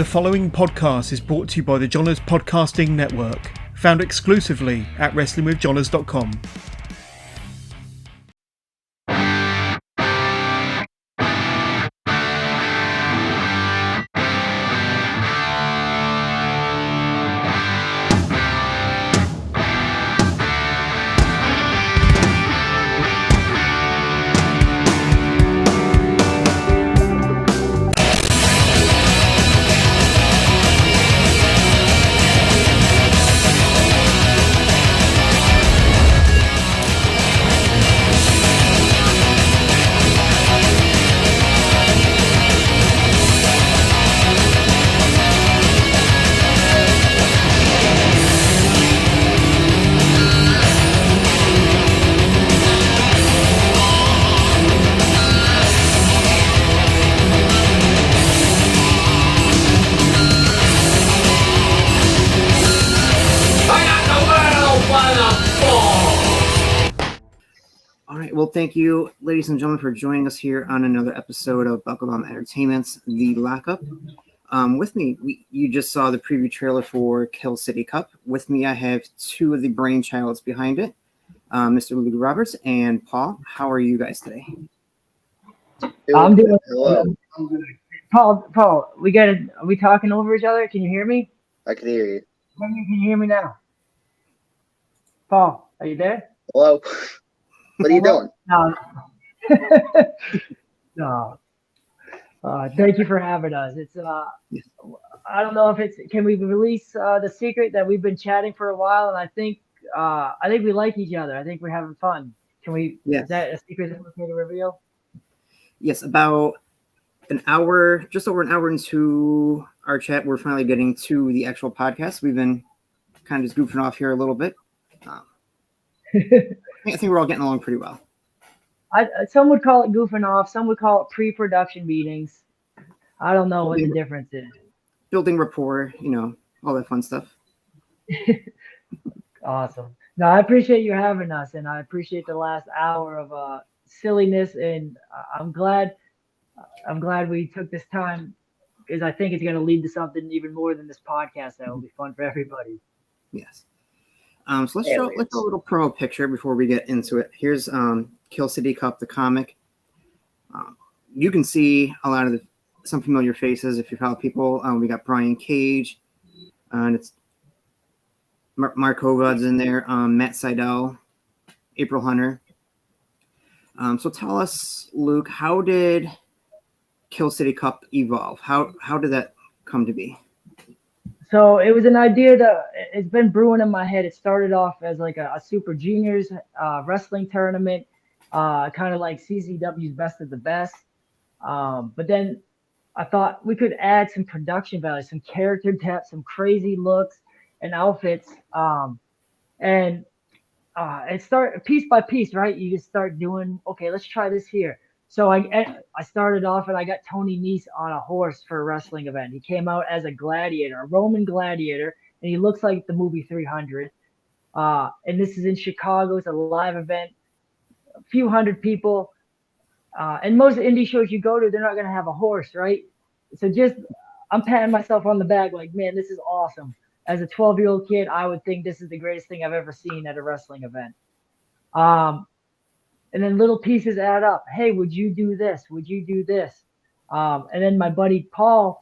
The following podcast is brought to you by the Johners Podcasting Network, found exclusively at wrestlingwithjohners.com. Well, thank you, ladies and gentlemen, for joining us here on another episode of Buckle Entertainment's The Lockup. With me, you just saw the preview trailer for Kill City Cup. With me, I have two of the brainchilds behind it, Mr. Luke Roberts and Paul. How are you guys today? I'm doing. Hello. Paul, are we talking over each other? Can you hear me? I can hear you. Can you hear me now? Paul, are you there? Hello. What are you doing? No. Thank you for having us. It's I don't know if it's. Can we release the secret that we've been chatting for a while, and I think we like each other. I think we're having fun. Can we? Yes. Is that a secret that's okay to reveal? Yes, about an hour, just over an hour into our chat, we're finally getting to the actual podcast. We've been kind of just goofing off here a little bit. I think we're all getting along pretty well. Some would call it goofing off. Some would call it pre-production meetings. I don't know what the difference is. Building rapport, all that fun stuff. Awesome. No, I appreciate you having us, and I appreciate the last hour of silliness. And I'm glad we took this time, because I think it's going to lead to something even more than this podcast that will be fun for everybody. Yes. So let's show a little promo picture before we get into it. Here's Kill City Cup, the comic. You can see a lot of some familiar faces if you follow people. We got Brian Cage, and it's Mark Hogan's in there. Matt Sydal, April Hunter. So tell us, Luke, how did Kill City Cup evolve? How did that come to be? So it was an idea that it's been brewing in my head. It started off as like a Super Juniors wrestling tournament, kind of like CZW's Best of the Best. But then I thought we could add some production value, some character depth, some crazy looks and outfits. And it started piece by piece, right? You just start doing, okay, let's try this here. So I started off and I got Tony Nese on a horse for a wrestling event. He came out as a gladiator, a Roman gladiator, and he looks like the movie 300. And this is in Chicago. It's a live event, a few hundred people. And most indie shows you go to, they're not going to have a horse, right? So I'm patting myself on the back like, man, this is awesome. As a 12-year-old kid, I would think this is the greatest thing I've ever seen at a wrestling event. And then little pieces add up. Hey, would you do this? Would you do this? And then my buddy Paul,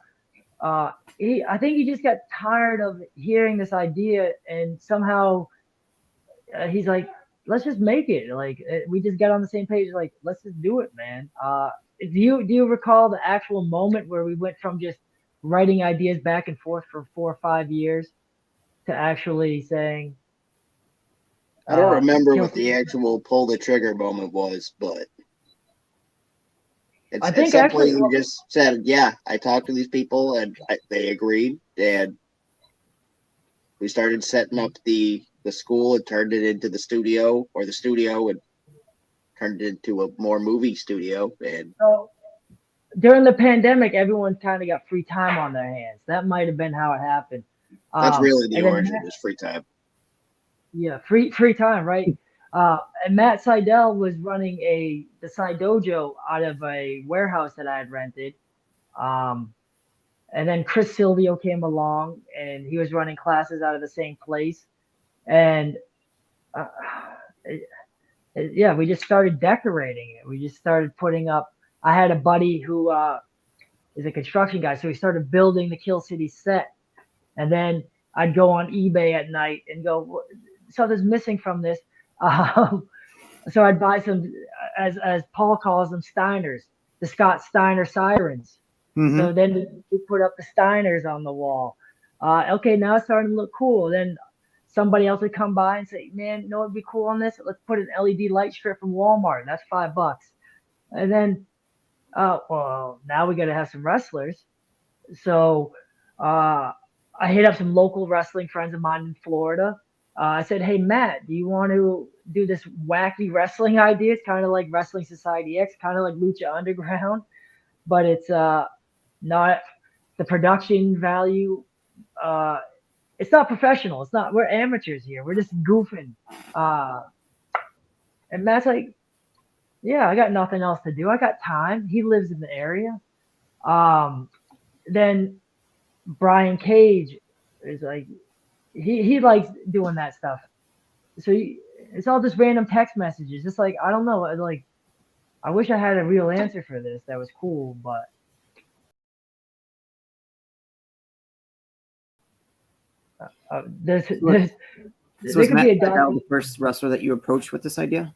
I think he just got tired of hearing this idea, and somehow he's like, let's just make it. Like, we just got on the same page. Like, let's just do it, man. Do you recall the actual moment where we went from just writing ideas back and forth for 4 or 5 years to actually saying? I don't remember what the actual pull the trigger moment was, but it's simply you just said, yeah, I talked to these people and they agreed, and we started setting up the school and turned it into the studio, or the studio and turned it into a more movie studio. And so during the pandemic, everyone kind of got free time on their hands. That might have been how it happened. That's really the origin of this free time. Yeah, free time, right? And Matt Sydal was running the Side Dojo out of a warehouse that I had rented. And And then Chris Silvio came along, and he was running classes out of the same place. And uh, yeah, we just started decorating it. We just started putting up. I had a buddy who is a construction guy, so we started building the Kill City set. And then I'd go on eBay at night and go, something's missing from this. Um, so I'd buy some, as Paul calls them, Steiners, the Scott Steiner sirens. Mm-hmm. So then we put up the Steiners on the wall. Okay, now it's starting to look cool. Then somebody else would come by and say, "Man, you know what'd be cool on this? Let's put an LED light strip from Walmart. That's $5." And then, well, now we got to have some wrestlers. So I hit up some local wrestling friends of mine in Florida. I said, "Hey, Matt, do you want to do this wacky wrestling idea? It's kind of like Wrestling Society X, kind of like Lucha Underground, but it's not the production value. It's not professional. It's not. We're amateurs here. We're just goofing." And Matt's like, "Yeah, I got nothing else to do. I got time." He lives in the area. Then Brian Cage is like, he likes doing that stuff. So it's all just random text messages. Just like, I don't know. Like, I wish I had a real answer for this. That was cool, but there So could is Matt be a Sydal the first wrestler that you approached with this idea?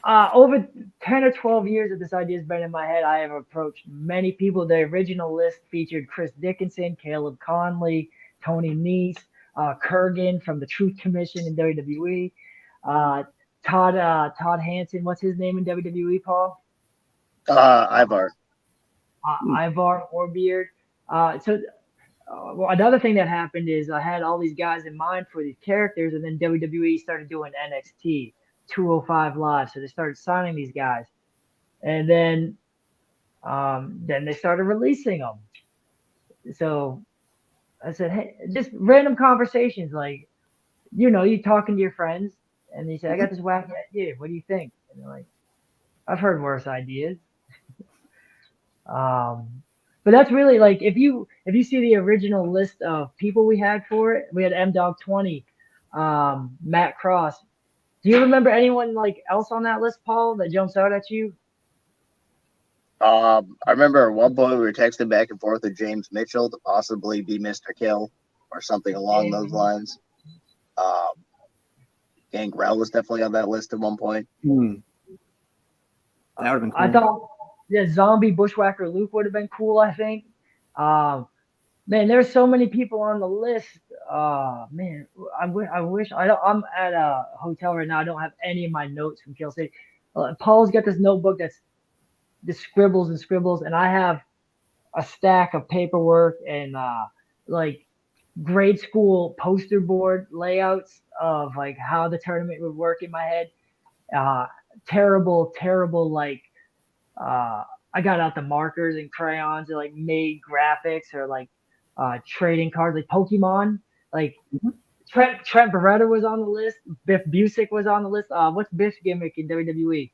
Over 10 or 12 years that this idea has been in my head, I have approached many people. The original list featured Chris Dickinson, Caleb Conley, Tony Nese, Kurgan from the Truth Commission in WWE, Todd Hansen. What's his name in WWE, Paul? Ivar. Ivar Warbeard. Well, another thing that happened is I had all these guys in mind for these characters, and then WWE started doing NXT 205 Live, so they started signing these guys, and then they started releasing them. So I said, "Hey, just random conversations, like, you talking to your friends, and they say, I got this wacky idea. What do you think?" And they're like, "I've heard worse ideas." But that's really, like, if you see the original list of people we had for it, we had M-Dog 20, Matt Cross. Do you remember anyone like else on that list, Paul, that jumps out at you? I remember at one point we were texting back and forth with James Mitchell to possibly be Mr. Kill or something along those lines. Gangrel was definitely on that list at one point. That would have been cool. I thought, yeah, Zombie Bushwhacker Luke would have been cool, I think. Man, there's so many people on the list. Man, I wish I'm at a hotel right now. I don't have any of my notes from Kill City. Paul's got this notebook that's just scribbles and scribbles, and I have a stack of paperwork and like grade school poster board layouts of like how the tournament would work in my head. Terrible, like I got out the markers and crayons and like made graphics or like trading cards like Pokemon. Like Trent Beretta was on the list. Biff Busick was on the list. What's Biff's gimmick in WWE?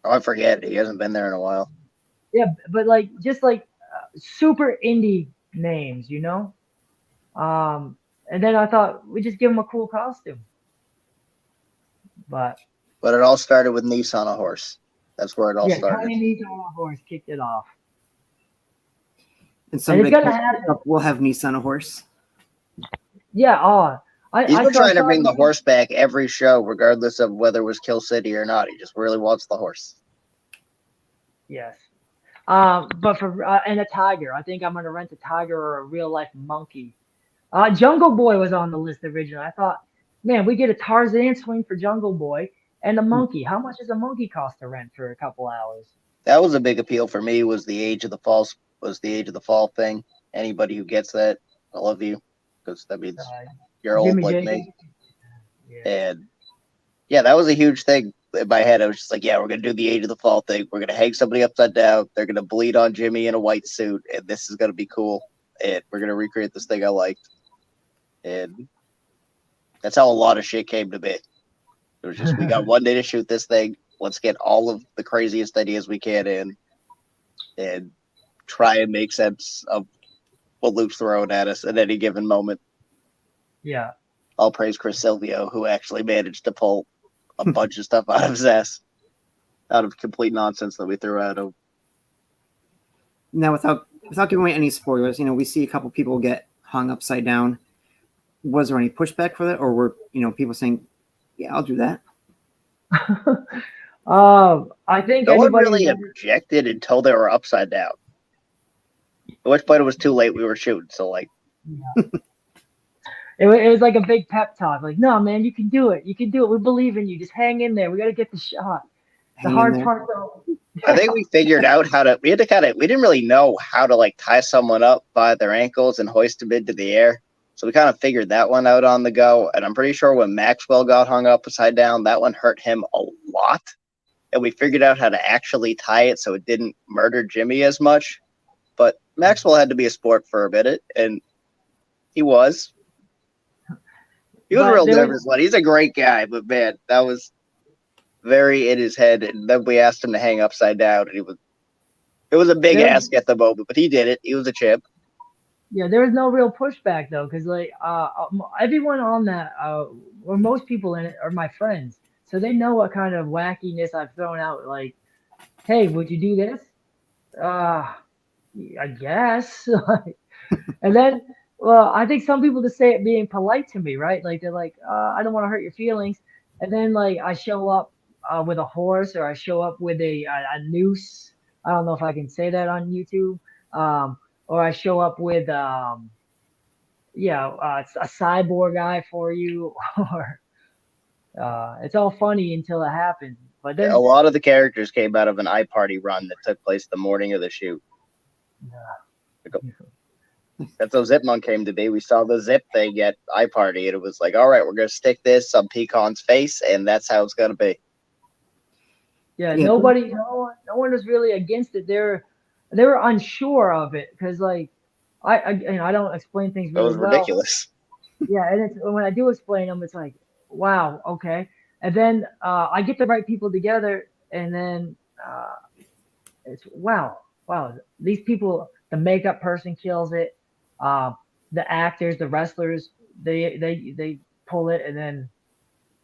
I forget. He hasn't been there in a while. Yeah, but like just like super indie names, and then I thought we just give him a cool costume. But it all started with Nice on a horse. That's where it all started. Tiny Nice on a horse kicked it off. And someday we'll have Nice on a horse. Yeah. He's been trying to bring the horse back every show, regardless of whether it was Kill City or not. He just really wants the horse. Yes. But for and a tiger. I think I'm gonna rent a tiger or a real life monkey. Jungle Boy was on the list originally. I thought, man, we get a Tarzan swing for Jungle Boy and a monkey. How much does a monkey cost to rent for a couple hours? That was a big appeal for me. Was the age of the fall thing. Anybody who gets that, I love you, because that means you're old like me. Yeah. And yeah, that was a huge thing in my head. I was just like, yeah, we're gonna do the age of the fall thing. We're gonna hang somebody upside down. They're gonna bleed on Jimmy in a white suit, and this is gonna be cool. And we're gonna recreate this thing I liked. And that's how a lot of shit came to be. It was just, we got one day to shoot this thing. Let's get all of the craziest ideas we can in. And try and make sense of what Luke's throwing at us at any given moment. Yeah. I'll praise Chris Silvio, who actually managed to pull a bunch of stuff out of his ass, out of complete nonsense that we threw at him. Now, without giving away any spoilers, we see a couple people get hung upside down. Was there any pushback for that, or were people saying, "Yeah, I'll do that"? I think No one anybody really objected until they were upside down. At which point it was too late. We were shooting, so like. Yeah. It was like a big pep talk. Like, no, man, you can do it. You can do it. We believe in you. Just hang in there. We got to get the shot. The hard part, though. I think we figured out how to. We didn't really know how to like tie someone up by their ankles and hoist them into the air. So we kind of figured that one out on the go. And I'm pretty sure when Maxwell got hung up upside down, that one hurt him a lot. And we figured out how to actually tie it so it didn't murder Jimmy as much. But Maxwell had to be a sport for a minute, and he was. He was real nervous, but he's a great guy. But man, that was very in his head. And then we asked him to hang upside down, and it was a big ask at the moment, but he did it. He was a champ. Yeah, there was no real pushback though, because like everyone on that, or most people in it, are my friends, so they know what kind of wackiness I've thrown out. Like, hey, would you do this? I guess. And then, well, I think some people just say it being polite to me, right? Like they're like, I don't want to hurt your feelings. And then like I show up with a horse, or I show up with a noose. I don't know if I can say that on YouTube. Or I show up with a cyborg guy for you, or it's all funny until it happens. But then a lot of the characters came out of an iParty run that took place the morning of the shoot. That's how Zipmon came to be. We saw the zip thing at iParty, and it was like, all right, we're going to stick this on Pecan's face, and that's how it's going to be. Yeah, no one was really against it. They were unsure of it because, like, I don't explain things really well. It was ridiculous. Yeah, and when I do explain them, it's like, wow, okay. And then I get the right people together, and then it's wow, these people, the makeup person kills it, the actors, the wrestlers, they pull it, and then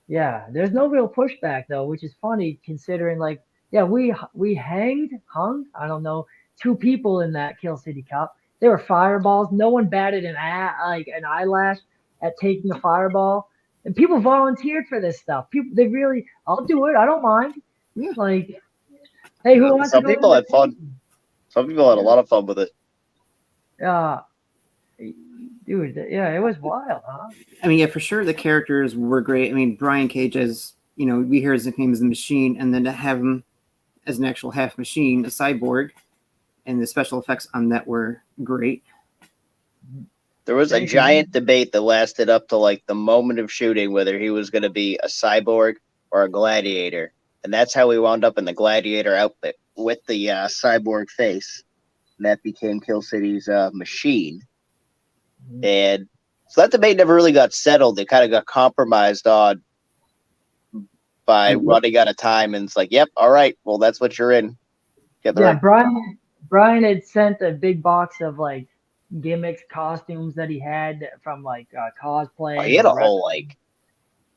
yeah, there's no real pushback though, which is funny considering like we hung, I don't know, 2 people in that Kill City Cup. There were fireballs. No one batted an eyelash at taking a fireball, and people volunteered for this stuff. They really, I'll do it. I don't mind. Yeah. Like, hey, who wants to go? Some people had fun. Some people had a lot of fun with it. Dude, yeah, it was wild, huh? I mean, yeah, for sure the characters were great. I mean, Brian Cage, as we hear his nickname as the Machine, and then to have him as an actual half machine, a cyborg, and the special effects on that were great. There was a giant debate that lasted up to like the moment of shooting whether he was going to be a cyborg or a gladiator. And that's how we wound up in the gladiator outfit with the cyborg face. And that became Kill City's Machine. And so that debate never really got settled. It kind of got compromised on by running out of time. And it's like, yep, all right, well, that's what you're in. Brian had sent a big box of like gimmicks, costumes that he had from like cosplay. Oh, he had a whole like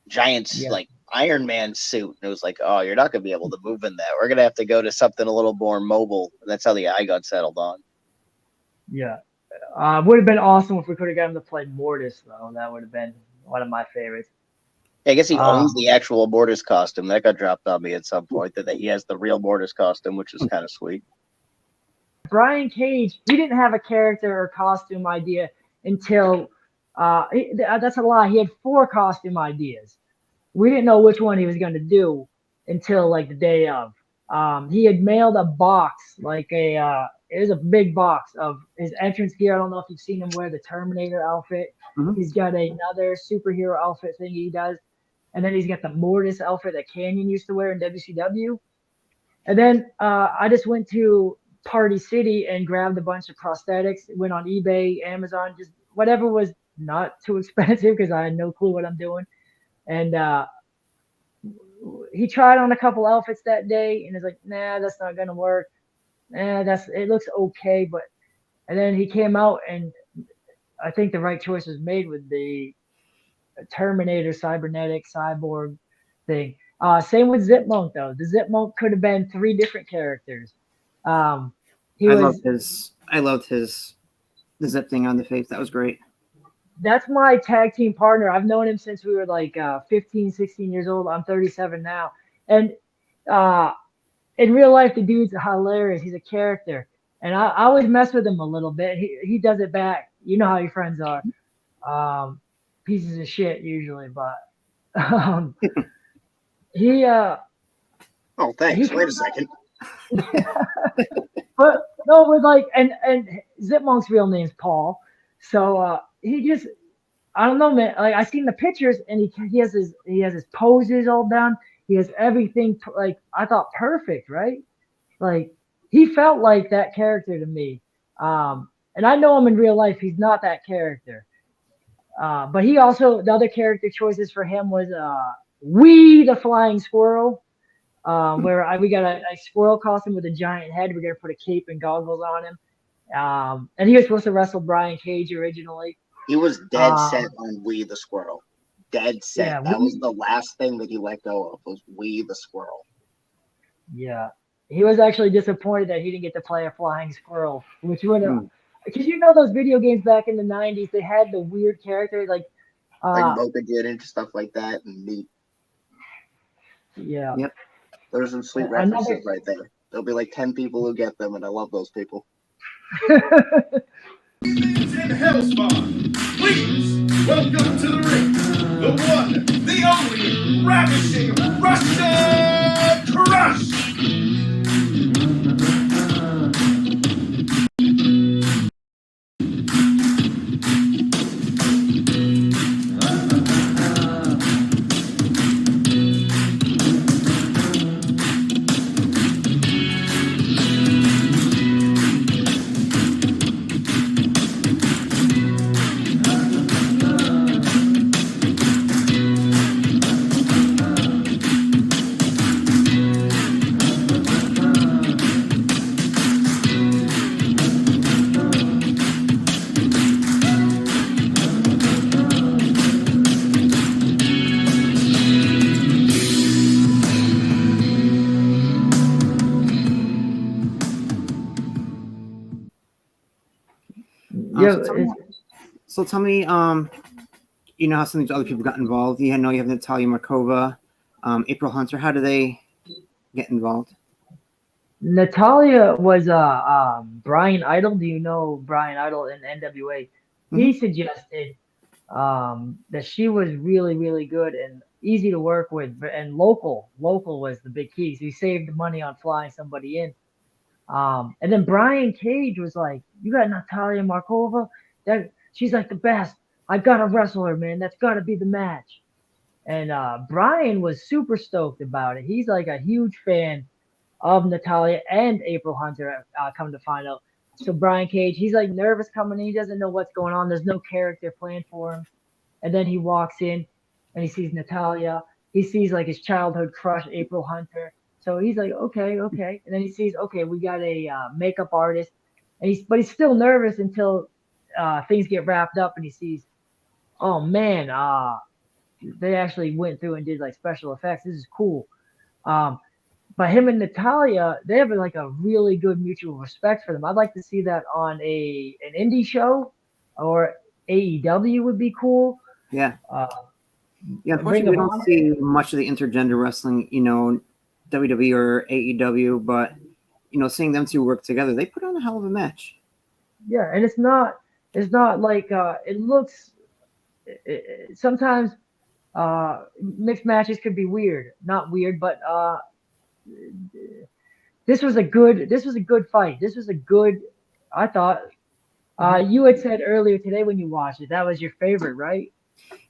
giant like Iron Man suit. And it was like, oh, you're not going to be able to move in that. We're going to have to go to something a little more mobile. And that's how the eye got settled on. Yeah. Would have been awesome if we could have got him to play Mortis, though. That would have been one of my favorites. Yeah, I guess he owns the actual Mortis costume. That got dropped on me at some point, that he has the real Mortis costume, which is kind of sweet. Brian Cage, he didn't have a character or costume idea until that's a lie. He had 4 costume ideas. We didn't know which one he was going to do until like the day of. He had mailed a box, like it was a big box of his entrance gear. I don't know if you've seen him wear the Terminator outfit. Mm-hmm. He's got another superhero outfit thing he does. And then he's got the Mortis outfit that Canyon used to wear in WCW. And then I just went to Party City and grabbed a bunch of prosthetics, went on eBay, Amazon, just whatever was not too expensive because I had no clue what I'm doing. And he tried on a couple outfits that day and is like, nah, that's not going to work. it looks okay, but and then he came out, and I think the right choice was made with the Terminator, cybernetic, cyborg thing. Same with Zipmunk though. The Zipmunk could have been three different characters. Um, he I was loved his the zip thing on the face. That was great. That's my tag team partner. I've known him since we were like 15, 16 years old. I'm 37 now. And uh, in real life, the dude's hilarious. He's a character. And I always mess with him a little bit. He does it back. You know how your friends are. Um, Pieces of shit usually, but um, he Oh, thanks. Wait a second. but no, with like and Zipmonk's real name's Paul. So he just I don't know, man. Like I seen the pictures, and he has his poses all done. He has everything like I thought perfect, right? Like he felt like that character to me. And I know him in real life. He's not that character. But he also the other character choices for him was Wee the Flying Squirrel. Where we got a squirrel costume with a giant head. We're gonna put a cape and goggles on him. And he was supposed to wrestle Brian Cage originally. He was dead set on Wee the Squirrel. Dead set. Yeah, that was the last thing that he let go of was Wee the Squirrel. Yeah. He was actually disappointed that he didn't get to play a flying squirrel, which would have because you know those video games back in the 90s, they had the weird character like Mocha did and stuff like that and Meat. Yeah. Yep. There's some sweet references right there. There'll be like 10 people who get them, and I love those people. In Hellspawn, please welcome to the ring, the one, the only, ravishing Russia Crush! So tell me, you know how some of these other people got involved. You know you have Natalia Markova, April Hunter. How do they get involved? Natalia was Brian Idol. Do you know Brian Idol in NWA? He suggested that she was really, really good and easy to work with, and local. Local was the big key. So he saved money on flying somebody in. And then Brian Cage was like, "You got Natalia Markova? That she's like the best. I gotta wrestle her, man. That's gotta be the match." And Brian was super stoked about it. He's like a huge fan of Natalia and April Hunter. Come to find out, so Brian Cage, he's like nervous coming in. He doesn't know what's going on. There's no character planned for him. And then he walks in, and he sees Natalia. He sees like his childhood crush, April Hunter. So he's like, okay. And then he sees, okay, we got a makeup artist, and but he's still nervous until things get wrapped up, and he sees, oh man, they actually went through and did like special effects. This is cool. But him and Natalia, they have like a really good mutual respect for them. I'd like to see that on an indie show, or AEW would be cool. Yeah. Unfortunately, we don't see much of the intergender wrestling, you know, WWE or AEW, but you know, seeing them two work together, they put on a hell of a match. Yeah, and it's not like it looks. Sometimes mixed matches could be weird, not weird, but this was a good fight. This was a good. I thought you had said earlier today when you watched it that was your favorite, right?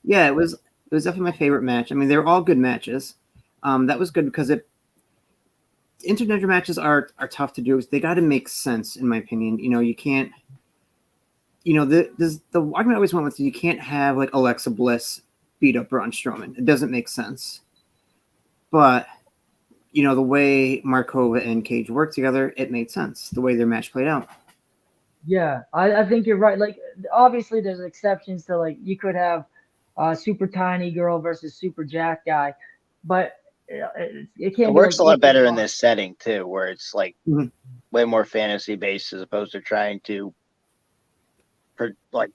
Yeah, it was definitely my favorite match. I mean, they're all good matches. That was good because intergender matches are tough to do. They got to make sense, in my opinion. You know, you can't. You know, the argument I always went with, you can't have like Alexa Bliss beat up Braun Strowman. It doesn't make sense. But the way Markova and Cage worked together, it made sense. The way their match played out. Yeah, I think you're right. Like, obviously, there's exceptions to, like, you could have super tiny girl versus super jack guy, but it can't It be works like a lot equal better in parts. this setting too, where it's like Mhm. way more fantasy based as opposed to trying to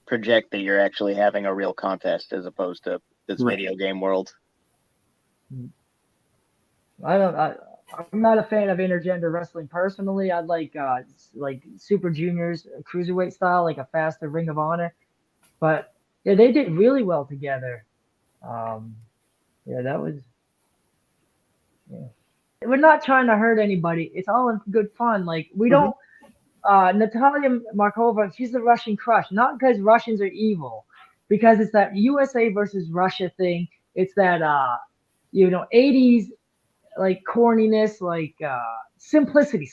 project that you're actually having a real contest as opposed to this Right. video game world. I'm not a fan of intergender wrestling personally. I'd like Super Juniors cruiserweight style, like a faster Ring of Honor. But yeah, they did really well together. Yeah, that was. Yeah. We're not trying to hurt anybody. It's all in good fun. Like, we Mhm. don't. Natalia Markova, she's the Russian crush, not because Russians are evil, because it's that USA versus Russia thing. It's that 80s like corniness, like simplicity.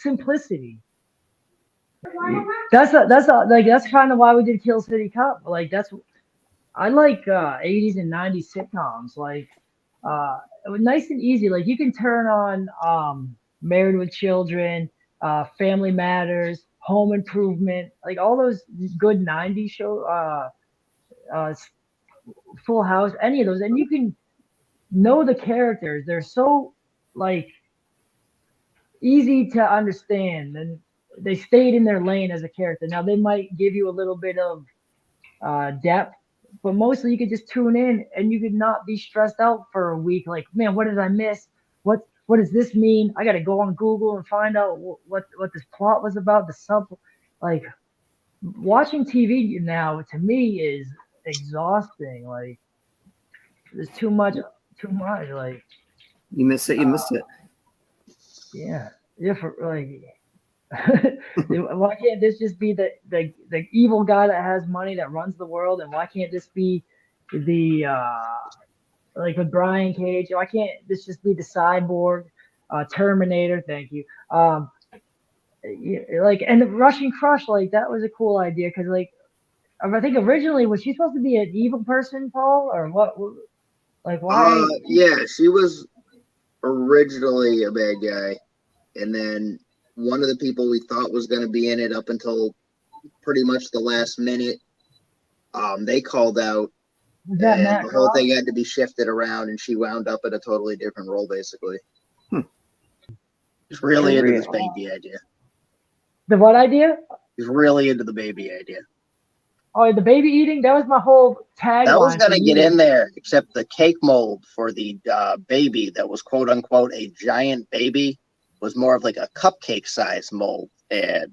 That's kind of why we did Kill City Cup. Like, I like 80s and 90s sitcoms. Like, it was nice and easy. Like, you can turn on Married with Children, Family Matters, Home Improvement, like all those good 90s show, uh, Full House, any of those, and you can know the characters. They're so like easy to understand, and they stayed in their lane as a character. Now they might give you a little bit of depth, but mostly you could just tune in and you could not be stressed out for a week. Like, man, what did I miss? What does this mean? I got to go on Google and find out what this plot was about. Like, watching TV now to me is exhausting. Like, there's too much. Like, You missed it. You missed it. yeah, yeah. For like, why can't this just be the evil guy that has money that runs the world, and why can't this be the like with Brian Cage? Why can't this just be the Cyborg, Terminator? Thank you. Like, and the Russian Crush, like, that was a cool idea because, like, I think originally was she supposed to be an evil person, Paul, or what? Like, why? Yeah, she was originally a bad guy, and then one of the people we thought was going to be in it up until pretty much the last minute, they called out, Was that and Matt the whole Cross? thing had to be shifted around, and she wound up in a totally different role, basically. He's really into this baby idea. The what idea? He's really into the baby idea. Oh, the baby eating? That was my whole tagline. That was for going to get years. in there, except the cake mold for the baby that was quote unquote a giant baby was more of like a cupcake size mold. And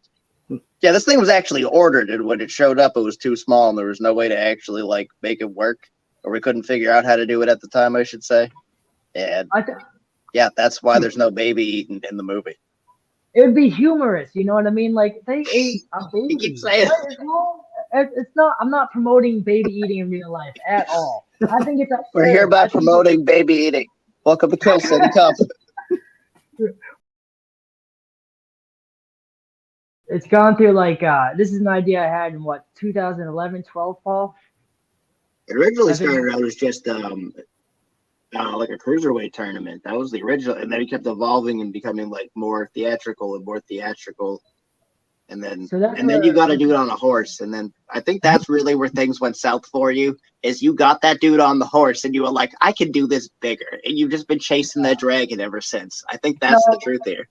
yeah, this thing was actually ordered, and when it showed up, it was too small, and there was no way to actually like make it work, or we couldn't figure out how to do it at the time, I should say. And yeah, that's why there's no baby eating in the movie. It would be humorous, you know what I mean? Like, they ate a baby. You keep saying What is wrong? It's not. I'm not promoting baby eating in real life at all. I think it's absurd. We're hereby promoting baby eating. Welcome to Kill City Cup. It's gone through like this is an idea I had in 2011, 12, Paul. It originally started out as just like a cruiserweight tournament. That was the original, and then it kept evolving and becoming like more theatrical and more theatrical. And then you got to do it on a horse. And then I think that's really where things went south for you. Is you got that dude on the horse, and you were like, I can do this bigger, and you've just been chasing that dragon ever since. I think that's the truth here.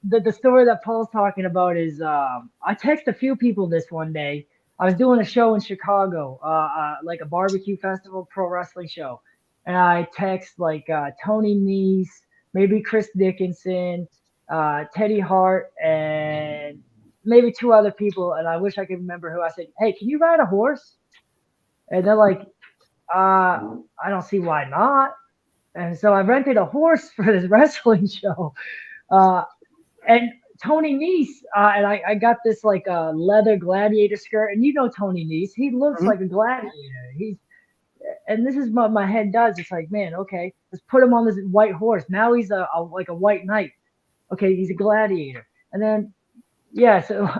The story that Paul's talking about is I texted a few people this one day. I was doing a show in Chicago, like a barbecue festival, pro wrestling show, and I text like Tony Nese, maybe Chris Dickinson, Teddy Hart, and maybe two other people, and I wish I could remember who. I said, "Hey, can you ride a horse?" And they're like, "I don't see why not." And so I rented a horse for this wrestling show. And Tony Nese, and I got this like leather gladiator skirt, and you know Tony Nese, he looks like a gladiator. And this is what my head does. It's like, man, okay, let's put him on this white horse. Now he's like a white knight. Okay, he's a gladiator. And then, yeah, so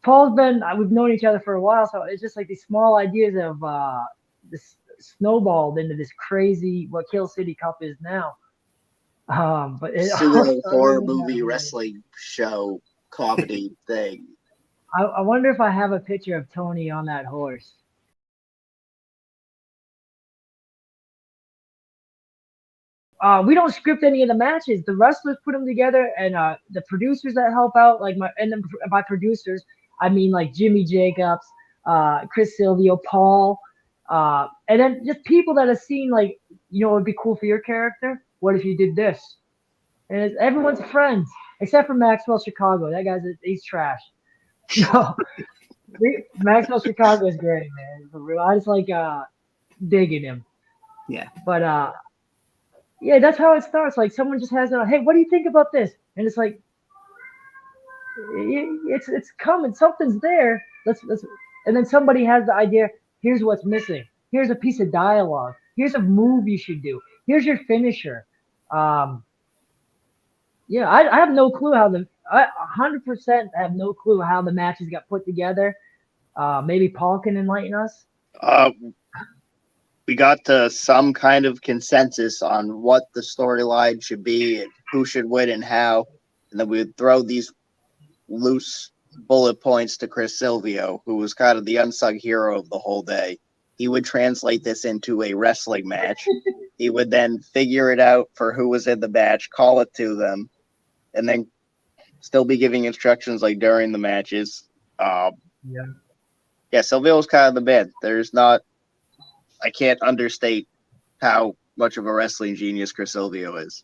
we've known each other for a while, so it's just like these small ideas of this snowballed into this crazy, what Kill City Cup is now. But it all pseudo started horror in that movie way. wrestling show comedy thing. I wonder if I have a picture of Tony on that horse. We don't script any of the matches. The wrestlers put them together, and the producers that help out, like and then by producers, I mean like Jimmy Jacobs, Chris Silvio, Paul, and then just people that have seen like, it would be cool for your character. What if you did this? And everyone's friends except for Maxwell Chicago. That he's trash. No, Maxwell Chicago is great, man. For real, I just like digging him. Yeah. But yeah, that's how it starts. Like someone just has hey, what do you think about this? And it's like, it's coming. Something's there. Let's. And then somebody has the idea. Here's what's missing. Here's a piece of dialogue. Here's a move you should do. Here's your finisher. Yeah, I have no clue how I 100% have no clue how the matches got put together. Maybe Paul can enlighten us. We got to some kind of consensus on what the storyline should be and who should win and how, and then we would throw these loose bullet points to Chris Silvio, who was kind of the unsung hero of the whole day. He would translate this into a wrestling match. He would then figure it out for who was in the match, call it to them, and then still be giving instructions like during the matches. Yeah, Silvio was kind of the man. I can't understate how much of a wrestling genius Chris Silvio is.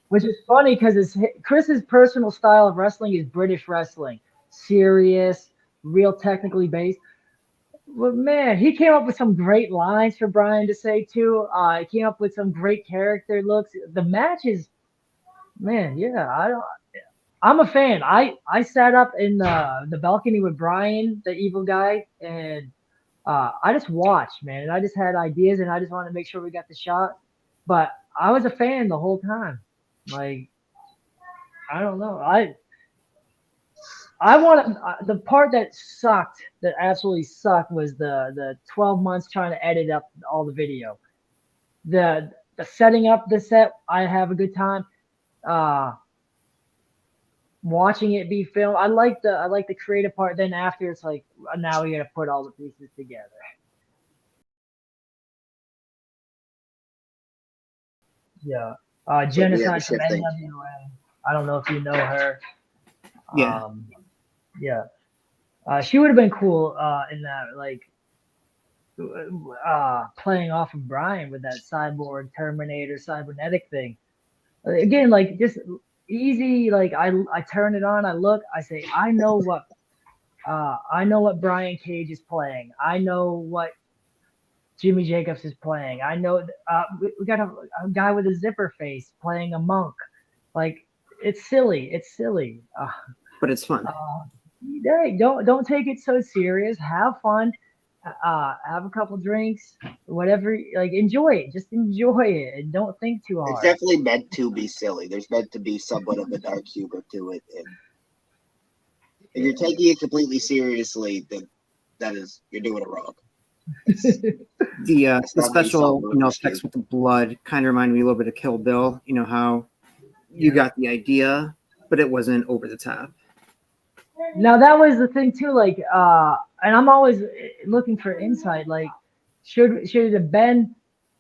Which is funny because Chris's personal style of wrestling is British wrestling, serious, real technically based. But man, he came up with some great lines for Brian to say too. He came up with some great character looks. The matches, man, yeah, I'm a fan. I sat up in the balcony with Brian, the evil guy, and I just watched, man. And I just had ideas, and I just wanted to make sure we got the shot. But I was a fan the whole time. Like, I don't know. I want the part that sucked, that absolutely sucked, was the 12 months trying to edit up all the video. The setting up the set, I have a good time. Watching it be filmed, I like the creative part. Then after, it's like, now we got to put all the pieces together. Yeah. Genocide from NWA. I don't know if you know her. Yeah. Yeah. She would have been cool in that, like, playing off of Brian with that cyborg Terminator cybernetic thing. Again, like, just easy. Like, I turn it on, I look, I say, I know what Brian Cage is playing. I know what Jimmy Jacobs is playing. I know we got a guy with a zipper face playing a monk. Like, it's silly. It's silly. But it's fun. Hey, don't take it so serious. Have fun. Have a couple drinks, whatever. Like, enjoy it. Just enjoy it, and don't think too hard. It's definitely meant to be silly. There's meant to be somewhat of a dark humor to it, and if you're taking it completely seriously, then you're doing it wrong. The special, effects with the blood kind of remind me a little bit of Kill Bill. You know how you got the idea, but it wasn't over the top. Now that was the thing too, like, and I'm always looking for insight. Like, should it have been?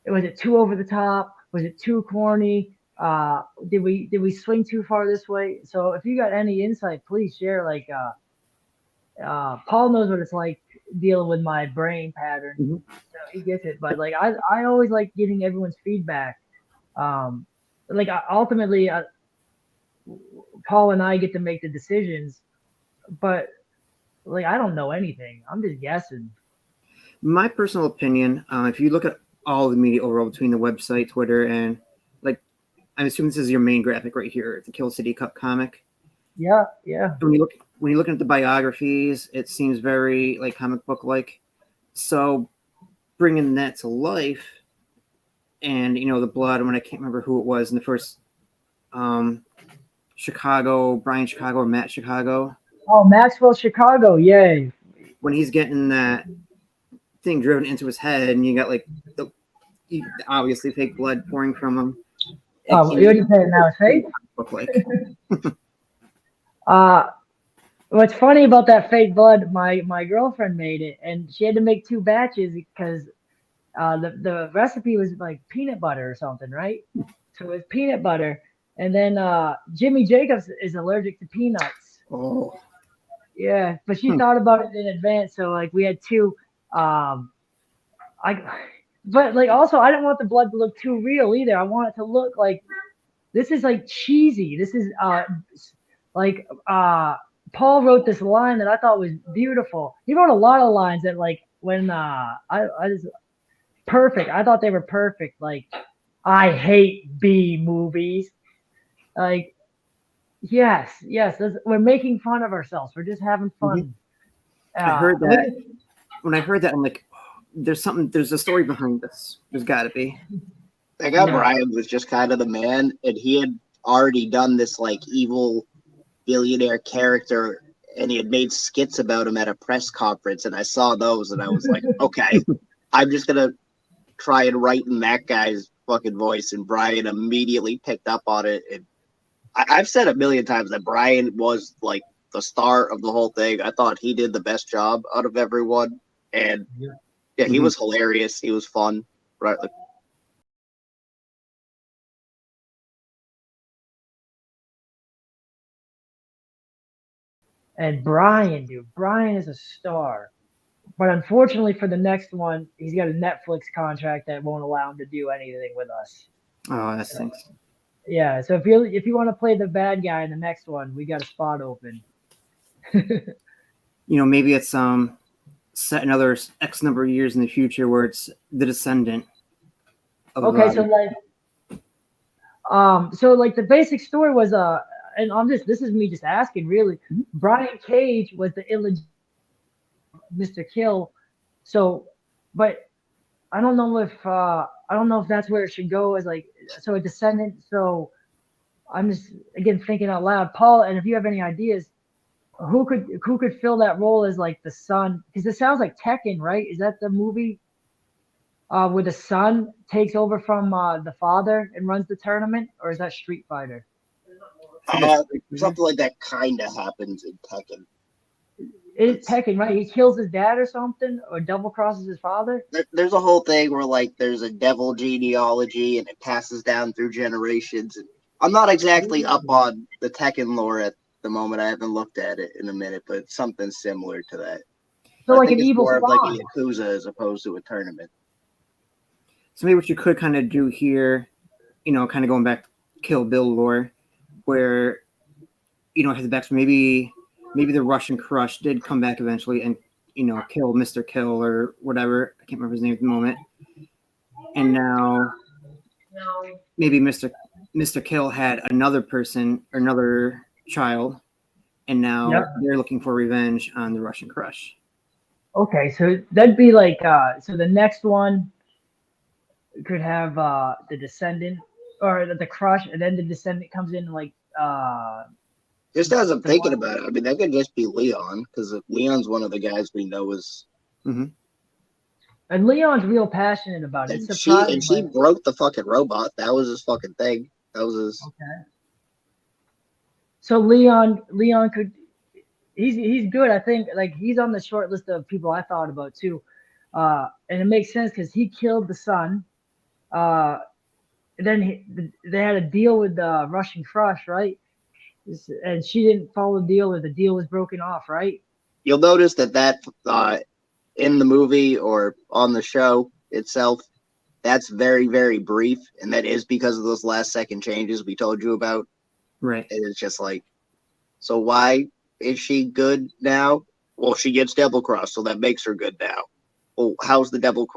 Was it too over the top? Was it too corny? Did we swing too far this way? So if you got any insight, please share. Like, Paul knows what it's like dealing with my brain pattern, so he gets it. But like, I always like getting everyone's feedback. Like, ultimately, Paul and I get to make the decisions, but like, I don't know anything. I'm just guessing. My personal opinion, if you look at all the media overall between the website, Twitter, and, like, I'm assuming this is your main graphic right here, the Kill City Cup comic. Yeah. When you're looking at the biographies, it seems very like comic book like. So bringing that to life, and the blood. When I can't remember who it was in the first Chicago, Brian Chicago or Matt Chicago. Oh, Maxwell Chicago, yay! When he's getting that thing driven into his head, and you got like obviously fake blood pouring from him. Oh, you already said it now, it's fake? Look like. What's funny about that fake blood, my girlfriend made it, and she had to make 2 batches because the recipe was like peanut butter or something, right? So it was peanut butter, and then Jimmy Jacobs is allergic to peanuts. Oh. Yeah, but she thought about it in advance, so like we had 2. I, but like also I didn't want the blood to look too real either. I want it to look like this is like cheesy. This is like Paul wrote this line that I thought was beautiful. He wrote a lot of lines that like when I just perfect. I thought they were perfect. Like I hate B movies. Like yes, we're making fun of ourselves. We're just having fun. I heard that. When I heard that, I'm like, there's a story behind this. There's got to be. I got Brian was just kind of the man, and he had already done this like evil billionaire character, and he had made skits about him at a press conference, and I saw those, and I was like, okay, I'm just gonna try and write in that guy's fucking voice, and Brian immediately picked up on it. And I've said a million times that Brian was like the star of the whole thing. I thought he did the best job out of everyone, and yeah, he was hilarious. He was fun, right? Like, And Brian, dude, Brian is a star. But unfortunately for the next one, he's got a Netflix contract that won't allow him to do anything with us. Oh, that stinks. Yeah, so if you want to play the bad guy in the next one, we got a spot open. Maybe it's set another X number of years in the future where it's the descendant. Okay, so like the basic story was and this is me just asking really. Brian Cage was the illegitimate Mr. Kill. So, but I don't know if that's where it should go as like so a descendant. So I'm just again thinking out loud, Paul. And if you have any ideas, who could fill that role as like the son? Because it sounds like Tekken, right? Is that the movie where the son takes over from the father and runs the tournament, or is that Street Fighter? Something like that kind of happens in Tekken. It's Tekken, right? He kills his dad or something, or double crosses his father. There's a whole thing where like there's a devil genealogy and it passes down through generations. And I'm not exactly up on the Tekken lore at the moment. I haven't looked at it in a minute, but it's something similar to that. So I like think an it's evil more spawn. of like a Yakuza as opposed to a tournament. So maybe what you could kind of do here, kind of going back to Kill Bill lore, where has the back maybe the Russian Crush did come back eventually and kill Mr. Kill or whatever. I can't remember his name at the moment. And now maybe Mr. Kill had another person or another child, and now they're looking for revenge on the Russian Crush. Okay, so that'd be like so the next one could have the descendant or the Crush, and then the descendant comes in like Just as I'm thinking about it, I mean, that could just be Leon, because Leon's one of the guys we know is. And Leon's real passionate about it. And she broke the fucking robot. That was his fucking thing. That was his. Okay. So Leon could. He's good. I think like he's on the short list of people I thought about too, and it makes sense because he killed the son. And then they had a deal with the Russian Crush, right? And she didn't follow the deal, or the deal was broken off, right? You'll notice that in the movie or on the show itself, that's very, very brief, and that is because of those last second changes we told you about. Right. And it's just like, so why is she good now? Well, she gets double cross, so that makes her good now. Well,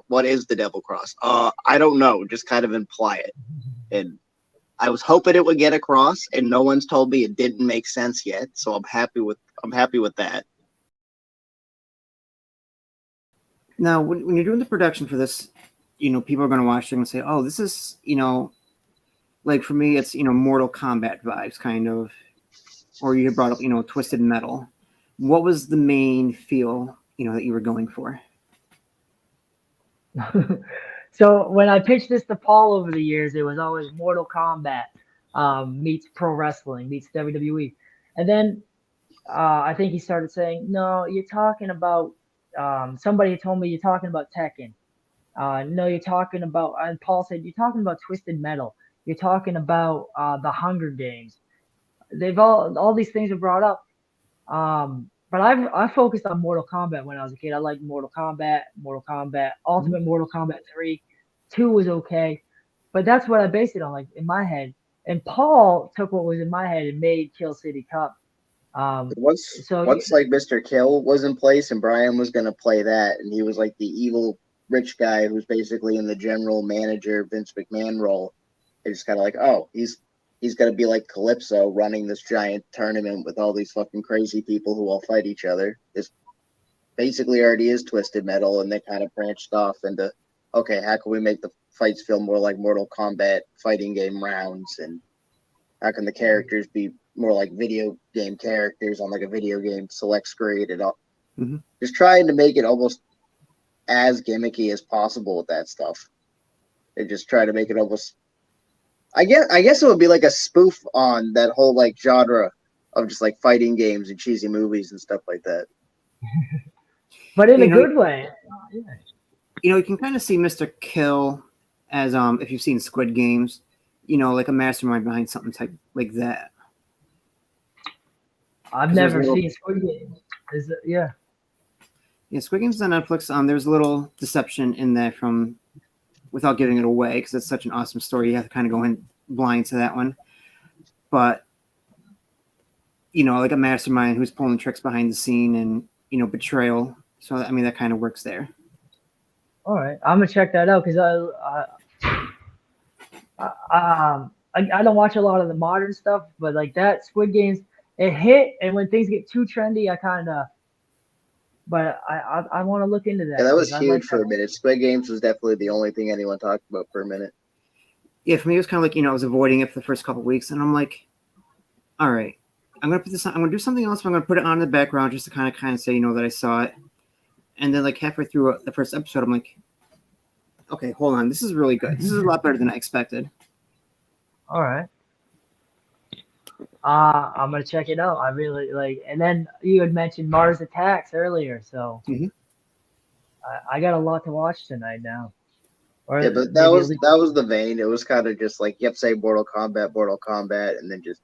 what is the double cross? I don't know. Just kind of imply it. And I was hoping it would get across, and no one's told me it didn't make sense yet. So I'm happy with that. Now, when you're doing the production for this, people are going to watch it and say, "Oh, this is like for me, it's Mortal Kombat vibes, kind of." Or you brought up Twisted Metal. What was the main feel that you were going for? So when I pitched this to Paul over the years, it was always Mortal Kombat meets pro wrestling meets WWE, and then I think he started saying, "No, you're talking about." Somebody told me you're talking about Tekken. No, you're talking about, and Paul said, you're talking about Twisted Metal. You're talking about the Hunger Games. They've all these things are brought up. But I focused on Mortal Kombat when I was a kid. I liked Mortal Kombat, Ultimate Mortal Kombat 3. 2 was okay. But that's what I based it on, like in my head. And Paul took what was in my head and made Kill City Cup. So Once like Mr. Kill was in place and Brian was gonna play that, and he was like the evil rich guy who's basically in the general manager Vince McMahon role. It's kind of like, oh, he's gonna be like Calypso running this giant tournament with all these fucking crazy people who all fight each other. This basically already is Twisted Metal, and they kind of branched off into, okay, how can we make the fights feel more like Mortal Kombat fighting game rounds, and how can the characters be more like video game characters on like a video game select screen and all. Just trying to make it almost as gimmicky as possible with that stuff. They just try to make it almost. I guess it would be like a spoof on that whole like genre of just like fighting games and cheesy movies and stuff like that. But in a good way. You can kind of see Mr. Kill as if you've seen Squid Games, like a mastermind behind something type like that. I've never seen Squid Games. Yeah, Squid Games is on Netflix. There's a little deception in there without giving it away, because it's such an awesome story. You have to kind of go in blind to that one. But, like a mastermind who's pulling tricks behind the scene and, betrayal. So, I mean, that kind of works there. All right. I'm going to check that out because I don't watch a lot of the modern stuff, but like that Squid Games, it hit. And when things get too trendy, but I want to look into that. Yeah, that was huge for a minute. Squid Games was definitely the only thing anyone talked about for a minute. Yeah, for me, it was kind of like, I was avoiding it for the first couple of weeks. And I'm like, all right, I'm going to put this on. I'm going to do something else. But I'm going to put it on in the background just to kind of say, that I saw it. And then like halfway through the first episode, I'm like, okay, hold on. This is really good. This is a lot better than I expected. All right. I'm gonna check it out. I really like. And then you had mentioned Mars Attacks earlier, so I got a lot to watch tonight now. But that was the vein. It was kind of just like, yep, say Mortal Kombat, and then just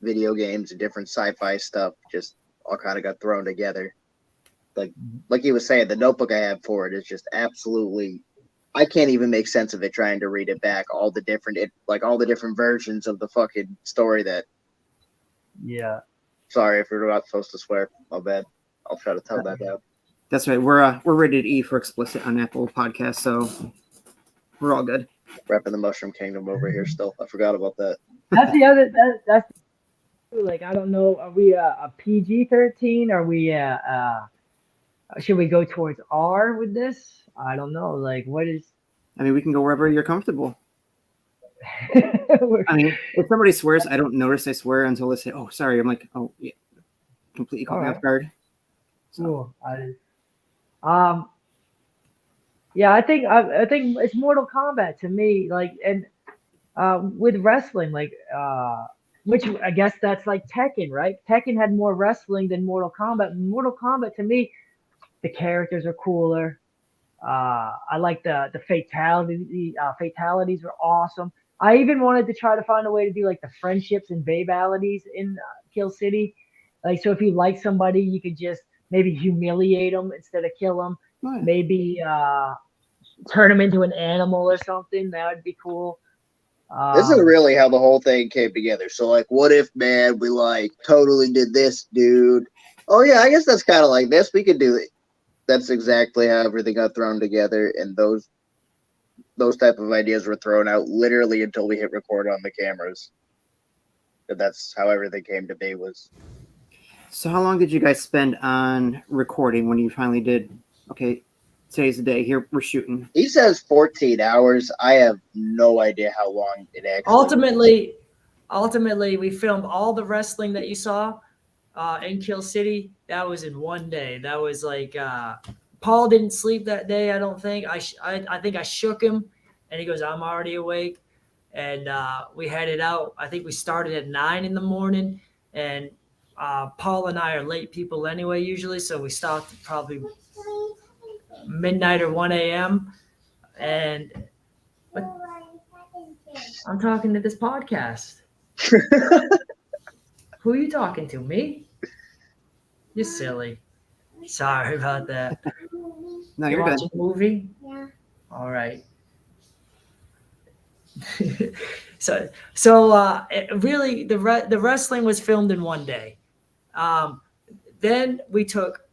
video games and different sci-fi stuff just all kind of got thrown together. Like he was saying, the notebook I have for it is just absolutely. I can't even make sense of it trying to read it back. All the different versions of the fucking story that. Yeah. Sorry if you're not supposed to swear. My bad. I'll try to tone that down. That's right. We're rated E for explicit on Apple Podcasts, so we're all good. Repping the Mushroom Kingdom over here still. I forgot about that. That's the other. That's like, I don't know. Are we a PG-13? Are we should we go towards R with this? I don't know. Like, what is? I mean, we can go wherever you're comfortable. I mean, if somebody swears, I don't notice they swear until they say, "Oh, sorry." I'm like, "Oh, yeah," completely caught me off guard. So. Cool. Yeah, I think it's Mortal Kombat to me. Like, and with wrestling, like, which I guess that's like Tekken, right? Tekken had more wrestling than Mortal Kombat. Mortal Kombat to me, the characters are cooler. I like the fatality. The fatalities were awesome. I even wanted to try to find a way to do like the friendships and babalities in Kill City. Like, so if you like somebody, you could just maybe humiliate them instead of kill them. Oh, yeah. Maybe turn them into an animal or something. That would be cool. This is really how the whole thing came together. So, like, what if, man, we like totally did this, dude? Oh yeah, I guess that's kind of like this. We could do it. That's exactly how everything got thrown together, and those type of ideas were thrown out literally until we hit record on the cameras. And that's how everything came to be. Was. So how long did you guys spend on recording when you finally did? Okay, today's the day. Here we're shooting. He says 14 hours. I have no idea how long it actually. Ultimately, we filmed all the wrestling that you saw in Kill City. That was in one day. That was like Paul didn't sleep that day. I don't think I think I shook him, and he goes, "I'm already awake." And we headed out. I think we started at 9 in the morning, and Paul and I are late people anyway, usually. So we stopped probably midnight or 1 a.m. And I'm talking to this podcast. Who are you talking to? Me? You're silly. Sorry about that. No, You you're good. watching a movie? Yeah. All right. Really, the wrestling was filmed in one day. Then we took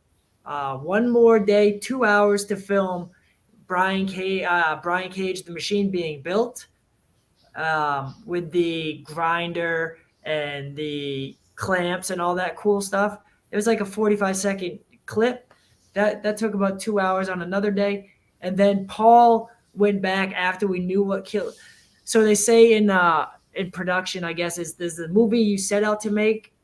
one more day, 2 hours to film Brian Cage, the machine being built, with the grinder and the clamps and all that cool stuff. It was like a 45-second clip. That took about 2 hours on another day. And then Paul went back after we knew what killed. So they say in production, I guess, is there's the movie you set out to make,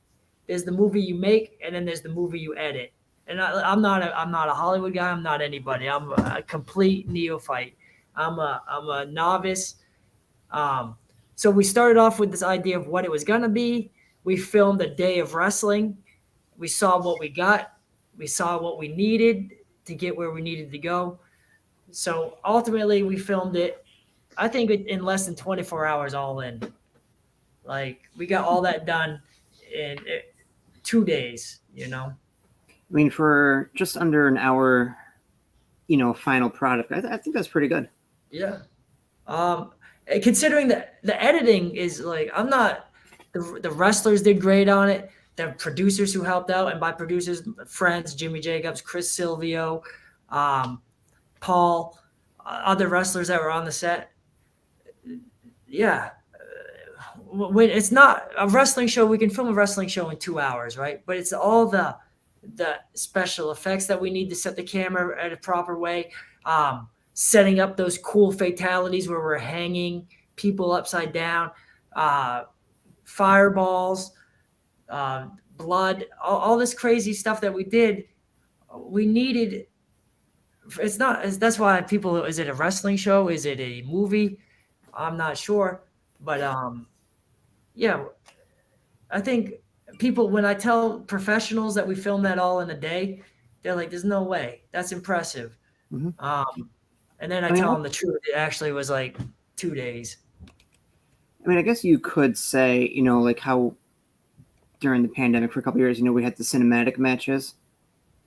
there's the movie you make, and then there's the movie you edit. And I'm not a Hollywood guy. I'm not anybody. I'm a complete neophyte. I'm a novice. So we started off with this idea of what it was gonna be. We filmed a day of wrestling. We saw what we got. We saw what we needed to get where we needed to go. So ultimately, we filmed it, I think, in less than 24 hours all in. Like, we got all that done in 2 days, I mean, for just under an hour, final product, I think that's pretty good. Yeah. Considering that the editing is like, I'm not, the wrestlers did great on it. The producers who helped out, and by producers, friends, Jimmy Jacobs, Chris Silvio, Paul, other wrestlers that were on the set. Yeah. When it's not a wrestling show, we can film a wrestling show in 2 hours, right? But it's all the special effects that we need to set the camera at a proper way. Setting up those cool fatalities where we're hanging people upside down, fireballs, blood, all this crazy stuff that we did. We needed. That's why people. Is it a wrestling show? Is it a movie? I'm not sure, but yeah, I think people, when I tell professionals that we filmed that all in a day, they're like, "There's no way. That's impressive." Mm-hmm. And then I tell them the truth. It actually was like 2 days. I mean, I guess you could say, like how during the pandemic for a couple of years, we had the cinematic matches.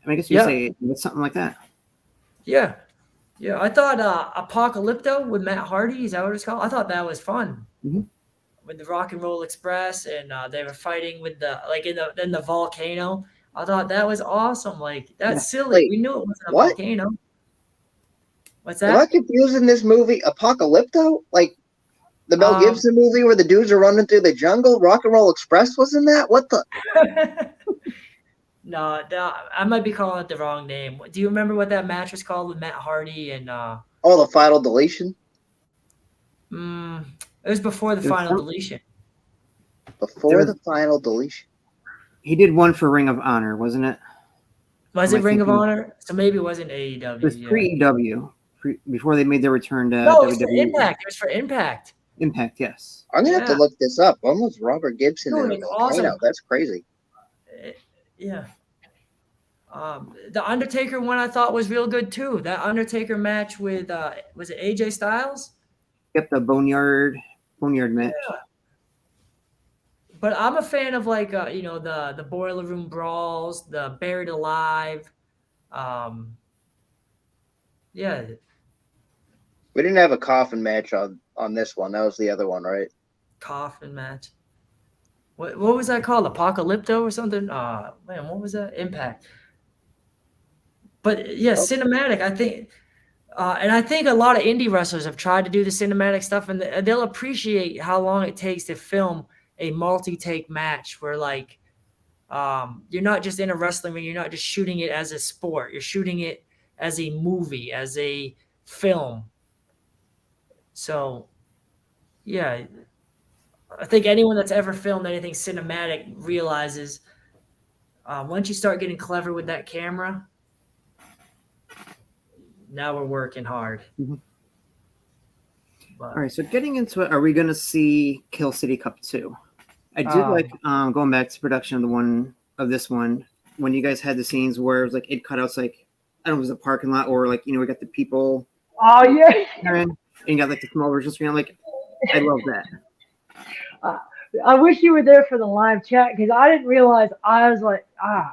I mean, I guess you say it's something like that. Yeah. Yeah. I thought Apocalypto with Matt Hardy, is that what it's called? I thought that was fun. Mm-hmm. With the Rock and Roll Express, and they were fighting with in the volcano. I thought that was awesome. Like, that's silly. Wait, we knew it wasn't a what? volcano. What's that? Am I confusing this movie? Apocalypto? Like the Mel Gibson movie where the dudes are running through the jungle? Rock and Roll Express was in that? What the? No, I might be calling it the wrong name. Do you remember what that match was called with Matt Hardy and the Final Deletion? It was before the Final Deletion. Before the Final Deletion. He did one for Ring of Honor, wasn't it? Was it Ring of Honor? So maybe it wasn't AEW. It was pre-EW, before they made their return to WWE. It was for WWE. Impact. It was for Impact. Impact, yes. I'm gonna have to look this up. When was Robert Gibson in it's awesome. That's crazy. Yeah. The Undertaker one I thought was real good too. That Undertaker match with was it AJ Styles? Yep, the Boneyard match. Yeah. But I'm a fan of the Boiler Room Brawls, the Buried Alive. Yeah. We didn't have a coffin match on this one. That was the other one, right? Coffin match. What was that called? Apocalypto or something? Man, what was that? Impact. But yeah, cinematic, I think. And I think a lot of indie wrestlers have tried to do the cinematic stuff, and they'll appreciate how long it takes to film a multi-take match where, like, you're not just in a wrestling ring, you're not just shooting it as a sport, you're shooting it as a movie, as a film. So, yeah, I think anyone that's ever filmed anything cinematic realizes once you start getting clever with that camera, now we're working hard. Mhm. But, All right, so getting into it, are we going to see Kill City Cup 2? I did like going back to production of this one when you guys had the scenes where it was like it cut outs like I don't know if it was a parking lot or like we got the people Oh yeah. and you got like the small version screen. I'm like, I love that. I wish you were there for the live chat because I didn't realize I was like wow.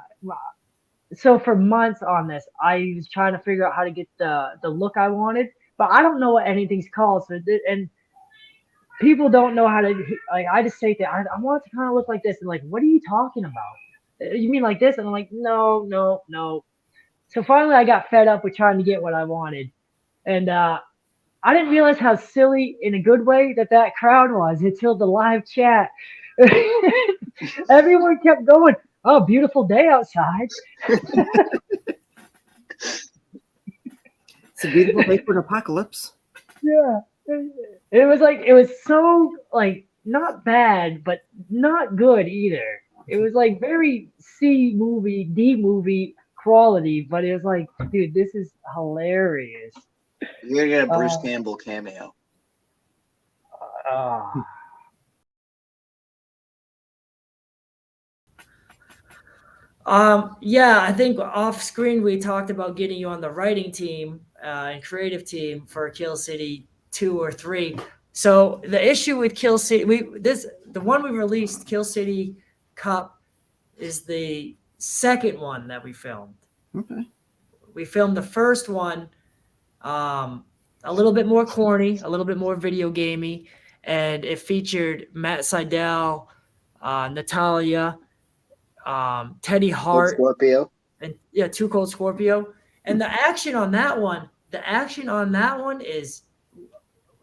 So for months on this, I was trying to figure out how to get the look I wanted, but I don't know what anything's called. So and people don't know how to like. I just say that I want it to kind of look like this, and like, what are you talking about? You mean like this? And I'm like, no. So finally, I got fed up with trying to get what I wanted, and I didn't realize how silly, in a good way, that crowd was until the live chat. Everyone kept going, "Oh, beautiful day outside." It's a beautiful day for an apocalypse. Yeah, it was so like not bad, but not good either. It was like very D movie quality, but it was like, dude, this is hilarious. You're gonna get a Bruce Campbell cameo. Yeah, I think off screen we talked about getting you on the writing team and creative team for Kill City 2 or 3. So the issue with Kill City, the one we released, Kill City Cup, is the second one that we filmed. Okay. We filmed the first one a little bit more corny, a little bit more video gamey, and it featured Matt Seidel, Natalia, Teddy Cold Hart, Scorpio. and yeah, Too Cold Scorpio. And the action on that one is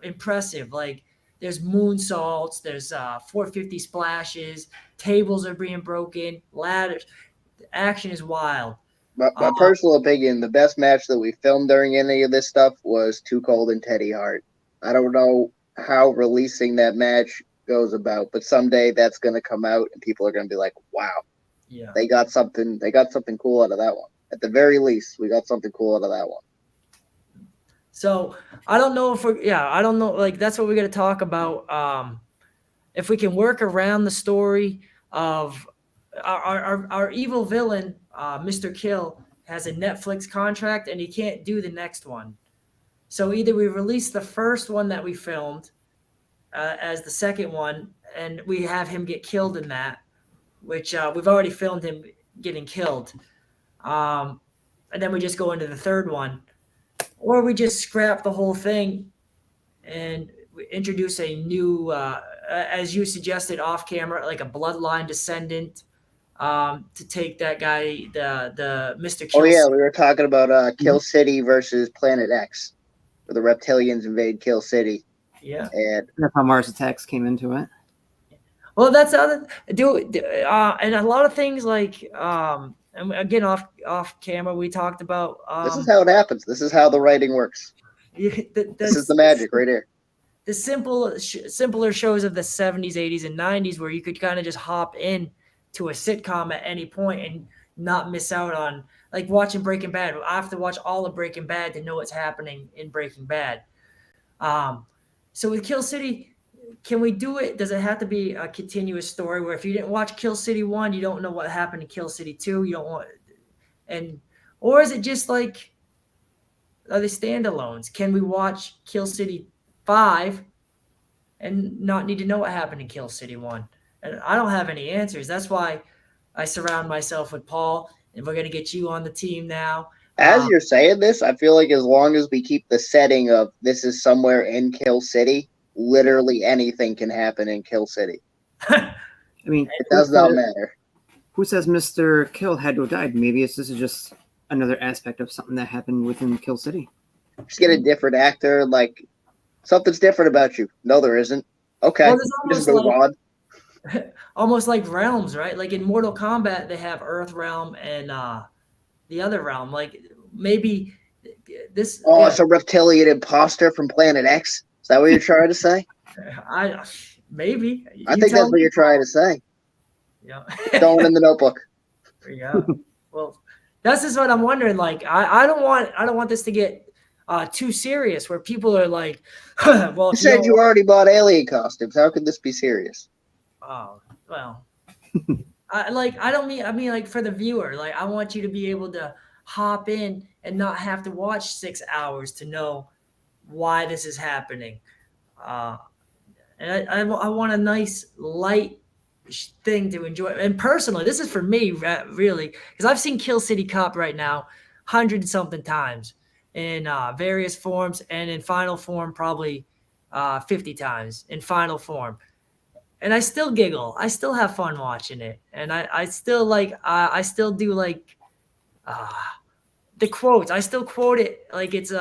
impressive. Like there's moonsaults, there's 450 splashes, tables are being broken, ladders. The action is wild. My personal opinion, the best match that we filmed during any of this stuff was Too Cold and Teddy Hart. I don't know how releasing that match goes about, but someday that's going to come out and people are going to be like, wow, Yeah. they got something cool out of that one. At the very least, we got something cool out of that one. So I don't know if I don't know. Like that's what we're going to talk about. If we can work around the story of our evil villain, Mr. Kill, has a Netflix contract and he can't do the next one. So either we release the first one that we filmed as the second one, and we have him get killed in that, which we've already filmed him getting killed. And then we just go into the third one. Or we just scrap the whole thing and we introduce a new, as you suggested off camera, like a bloodline descendant to take that guy, the Mr. Kill. Oh yeah, we were talking about Kill City versus Planet X, where the reptilians invade Kill City. Yeah, and That's how Mars Attacks came into it. Well, that's the other and a lot of things like and again off camera we talked about. This is how it happens. This is how the writing works. This is the magic right here. The simpler shows of the 70s, 80s, and 90s where you could kind of just hop in to a sitcom at any point and not miss out on, like watching Breaking Bad. I have to watch all of Breaking Bad to know what's happening in Breaking Bad. So with Kill City, can we do it? Does it have to be a continuous story where if you didn't watch Kill City 1, you don't know what happened in Kill City 2? You don't want, or is it just like, are they standalones? Can we watch Kill City 5 and not need to know what happened in Kill City 1? And I don't have any answers. That's why I surround myself with Paul, and we're going to get you on the team now. As you're saying this, I feel like as long as we keep the setting of this is somewhere in Kill City, literally anything can happen in Kill City. I mean, it does not matter. Who says Mr. Kill had to have died? Maybe this is just another aspect of something that happened within Kill City. Just get a different actor, like something's different about you. No, there isn't. Okay, well, just move on. Almost like realms, right? Like in Mortal Kombat, they have Earth Realm and the other realm. Like maybe this. Oh, it's a reptilian imposter from Planet X. Is that what you're trying to say? Maybe. I think that's what you're trying to say. Yeah. Throwing in the notebook. There you go. Well, that's just what I'm wondering. Like, I don't want this to get too serious, where people are like, well, You if said you don't- already bought alien costumes. How could this be serious? Oh, well, I mean like for the viewer, like I want you to be able to hop in and not have to watch 6 hours to know why this is happening. Uh, and I want a nice light thing to enjoy. And personally, this is for me, really, because I've seen Kill City Cop right now 100 something times in various forms, and in final form probably 50 times in final form. And I still giggle. I still have fun watching it, and I still like. I still do like uh, the quotes. I still quote it like it's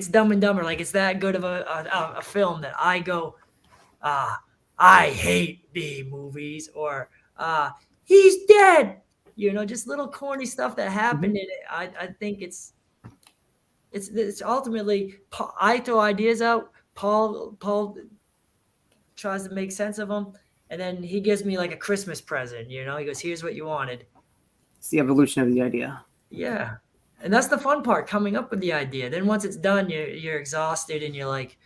Dumb and Dumber. Like it's that good of a film that I go, I hate B movies, or he's dead. You know, just little corny stuff that happened in it. I think it's ultimately I throw ideas out. Paul tries to make sense of them, and then he gives me like a Christmas present. You know, he goes, "Here's what you wanted." It's the evolution of the idea. Yeah, and that's the fun part, coming up with the idea. Then once it's done, you're exhausted, and you're like,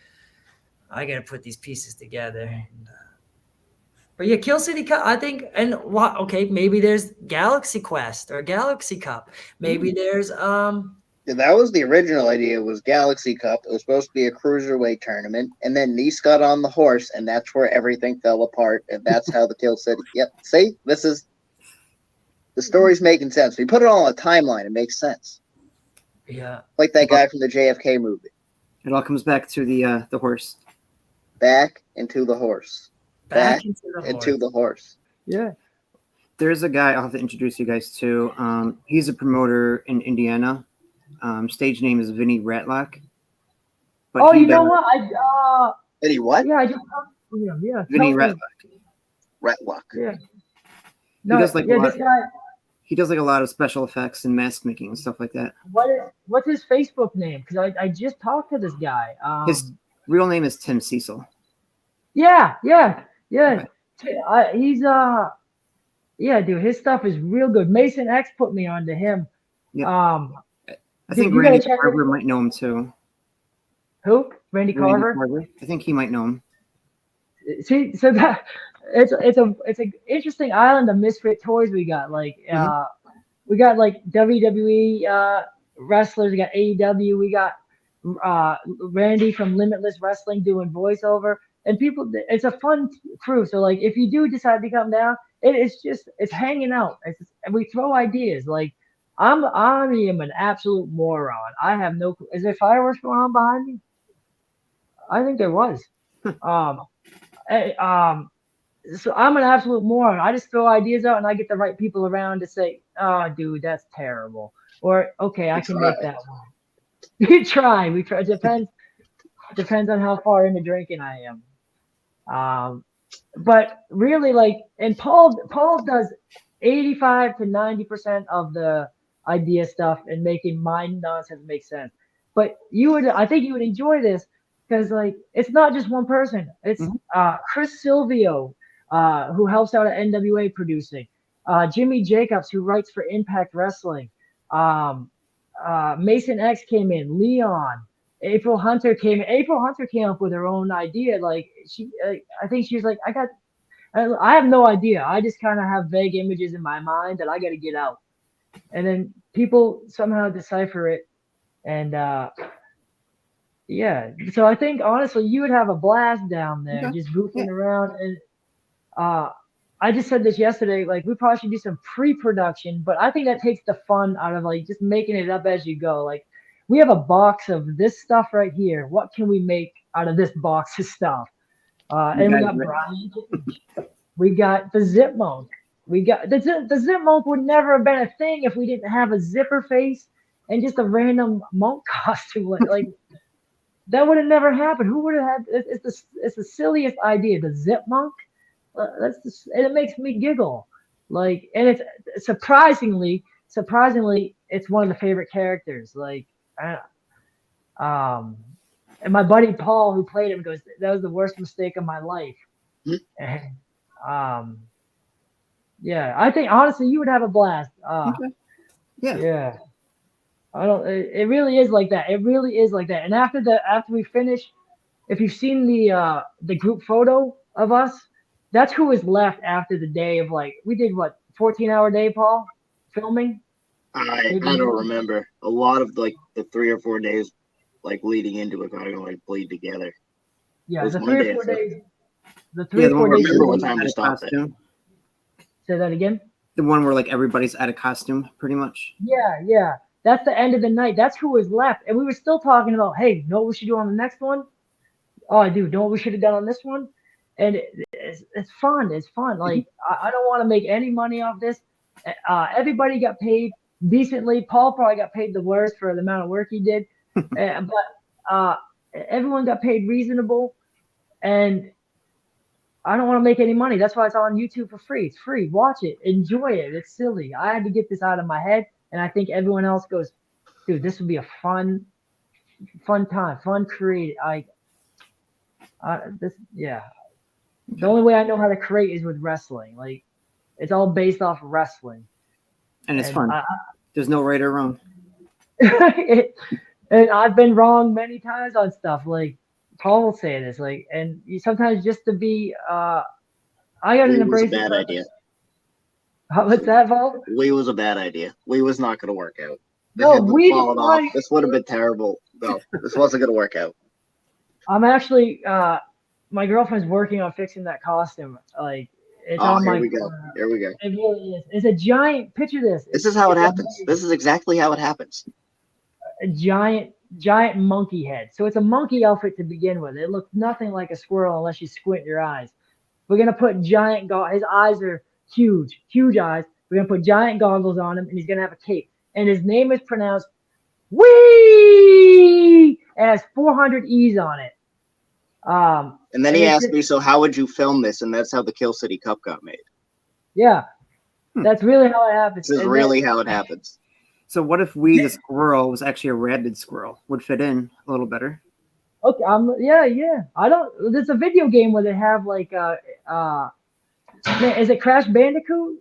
I got to put these pieces together. And, but yeah, Kill City Cup, I think, and what? Okay, maybe there's Galaxy Quest or Galaxy Cup. Maybe there's Yeah, that was the original idea. Was Galaxy Cup. It was supposed to be a cruiserweight tournament, and then Nice got on the horse, and that's where everything fell apart, and that's how the Kill City. Yep. See, this is the story's making sense. We put it all on a timeline. It makes sense. yeah. Like that guy from the JFK movie. It all comes back to the horse. Back into the horse. Back into the into horse. the horse. Yeah. There's a guy I'll have to introduce you guys to. He's a promoter in Indiana. Stage name is Vinny Ratlock. But Oh, he you know does- what? Eddie what? Yeah, I just talked to him. Yeah. Vinny Tell me. Ratlock. Ratlock. Yeah. He No, does like yeah, a lot. this guy. He does like a lot of special effects and mask making and stuff like that. What's his Facebook name? Because I just talked to this guy. His real name is Tim Cecil. Yeah. Okay. He's yeah, dude, his stuff is real good. Mason X put me onto him. Yep. I I think you gotta Randy check Carver it- might know him too. Who? Randy Randy Carver. Carver. I think he might know him. See, so that it's an interesting island of misfit toys we got. Like we got like WWE wrestlers, we got AEW, we got Randy from Limitless Wrestling doing voiceover, and people. It's a fun crew. So like, if you do decide to come down, it's hanging out. And we throw ideas. Like I am an absolute moron. I have no clue. Is there fireworks going on behind me? I think there was. Hey, so I'm an absolute moron. I just throw ideas out and I get the right people around to say, "Oh, dude, that's terrible," or "Okay, I can make that one." We try. It depends on how far into drinking I am. But really, like, and Paul does 85 to 90% of the idea stuff and making mind nonsense make sense. But I think you would enjoy this because like it's not just one person. It's Chris Silvio, who helps out at NWA producing, Jimmy Jacobs, who writes for Impact Wrestling, Mason X came in, Leon, April Hunter came in. April Hunter came up with her own idea. Like I think she was like, I have no idea. I just kind of have vague images in my mind that I got to get out, and then people somehow decipher it, and yeah. So I think honestly, you would have a blast down there, Okay. just goofing around. And I just said this yesterday. Like we probably should do some pre-production, but I think that takes the fun out of like just making it up as you go. Like we have a box of this stuff right here. What can we make out of this box of stuff? And we got Brian. We got the Zip Monk. We got the Zip Monk would never have been a thing if we didn't have a zipper face and just a random monk costume. Like that would have never happened. Who would have had? It's the silliest idea. The Zip Monk. And it makes me giggle. Like, and it's surprisingly, it's one of the favorite characters. Like, and my buddy Paul, who played him, goes, "That was the worst mistake of my life." And yeah, I think honestly you would have a blast. Okay. Yeah. Yeah. I don't. It really is like that. It really is like that. And after we finish, if you've seen the group photo of us, that's who was left after the day of like we did what 14-hour day, Paul, filming. I don't remember. A lot of like the 3 or 4 days like leading into it kind of like bleed together. Yeah, was the one 3 or day, 4 so- days. The 3 or the 4 one days. remember what where time we everybody's stopped it. costume. Say that again. The one where like everybody's out of costume, pretty much. Yeah. That's the end of the night. That's who was left, and we were still talking about, hey, you know what we should do on the next one? Oh, I do. Know what we should have done on this one? And it's fun. It's fun. Like I don't want to make any money off this. Everybody got paid decently. Paul probably got paid the worst for the amount of work he did, but everyone got paid reasonable. And I don't want to make any money. That's why it's on YouTube for free. It's free. Watch it. Enjoy it. It's silly. I had to get this out of my head, and I think everyone else goes, dude, this would be a fun time, fun create. Yeah. The only way I know how to create is with wrestling. Like, it's all based off of wrestling, And it's fun. There's no right or wrong. And I've been wrong many times on stuff. Like Paul will say this, like, and you sometimes just to be, I got to We was a embrace bad it. idea. What's that, Paul? We was a bad idea. We was not going to work out. The No, head was we falling off. decided- This would have been terrible. No, this wasn't going to work out. I'm actually, my girlfriend's working on fixing that costume. Like, it's Oh, on here my. we go. Here we go. It really is. It's a giant. Picture this. This is how it It's happens. amazing. This is exactly how it happens. A giant monkey head. So it's a monkey outfit to begin with. It looks nothing like a squirrel unless you squint your eyes. We're gonna put giant his eyes are huge eyes. We're gonna put giant goggles on him, and he's gonna have a cape. And his name is pronounced Wee. It has 400 E's on it. And then he it's asked just- me, so how would you film this? And that's how the Kill City Cup got made. Yeah, that's really how it happens. This is And really then- how it happens. So what if the squirrel, was actually a rabid squirrel? Would fit in a little better. Okay, yeah. I don't. There's a video game where they have like is it Crash Bandicoot?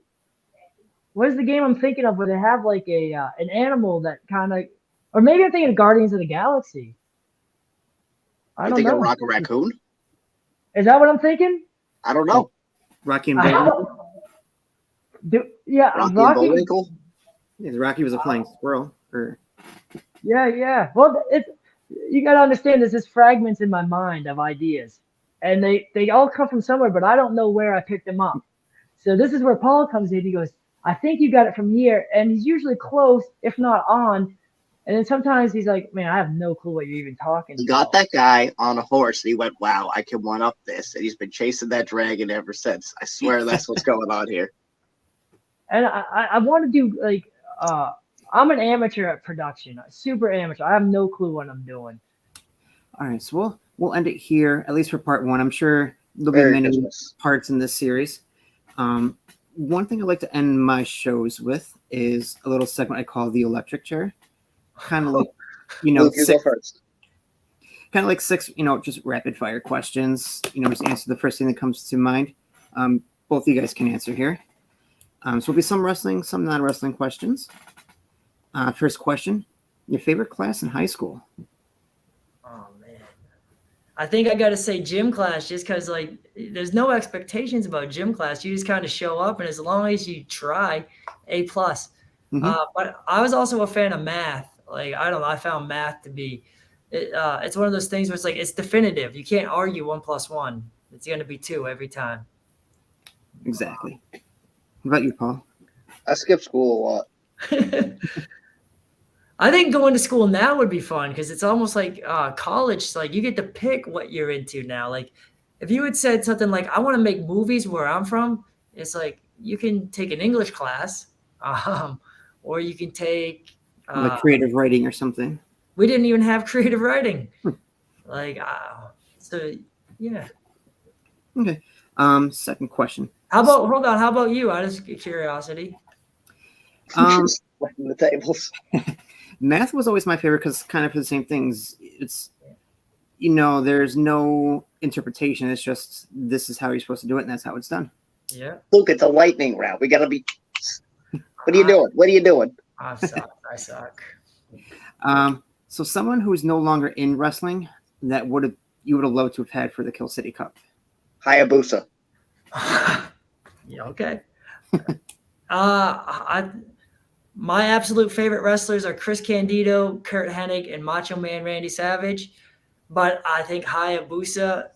What is the game I'm thinking of where they have like an animal that kind of, or maybe I'm thinking of Guardians of the Galaxy. I You don't think know. of Rocket Raccoon? Is that what I'm thinking? I don't know. Rocky and I Bullwinkle. don't- yeah, Rocky and Rocky. Bullwinkle? Yeah, Rocky was a flying squirrel. Or Yeah. Well, you got to understand there's just fragments in my mind of ideas, and they all come from somewhere, but I don't know where I picked them up. So this is where Paul comes in. He goes, I think you got it from here, and he's usually close, if not on. And then sometimes he's like, man, I have no clue what you're even talking He about. got that guy on a horse and he went, wow, I can one up this. And he's been chasing that dragon ever since. I swear that's what's going on here. And I want to do like I'm an amateur at production, super amateur. I have no clue what I'm doing. all right, so we'll end it here, at least for part one. I'm sure there'll be Merry many Christmas. parts in this series. One thing I like to end my shows with is a little segment I call the electric chair. Kind of like, Luke, you go first. kind of like 6, just rapid fire questions. Just answer the first thing that comes to mind. Both of you guys can answer here. So it'll be some wrestling, some non-wrestling questions. First question: your favorite class in high school? Oh man, I think I got to say gym class just because like there's no expectations about gym class. You just kind of show up, and as long as you try, A+. Mhm. But I was also a fan of math. Like I don't know, I found math to be it's one of those things where it's like it's definitive. You can't argue 1 + 1. It's going to be 2 every time. Exactly. What about you, Paul? I skip school a lot. I think going to school now would be fun because it's almost like college. Like you get to pick what you're into now. Like if you had said something like, I want to make movies where I'm from, it's like you can take an English class or you can take Like creative writing or something? we didn't even have creative writing. Like, so yeah. Okay. Second question. Hold on. How about you? Out of curiosity. The tables. Math was always my favorite because kind of for the same things. It's, there's no interpretation. It's just this is how you're supposed to do it, and that's how it's done. Yeah. Luke, it's a lightning round. We got to be. What are you doing? What are you doing? I suck. So someone who is no longer in wrestling that you would have loved to have had for the Kill City Cup. Hayabusa. Yeah, okay. My absolute favorite wrestlers are Chris Candido, Kurt Hennig, and Macho Man Randy Savage. But I think Hayabusa,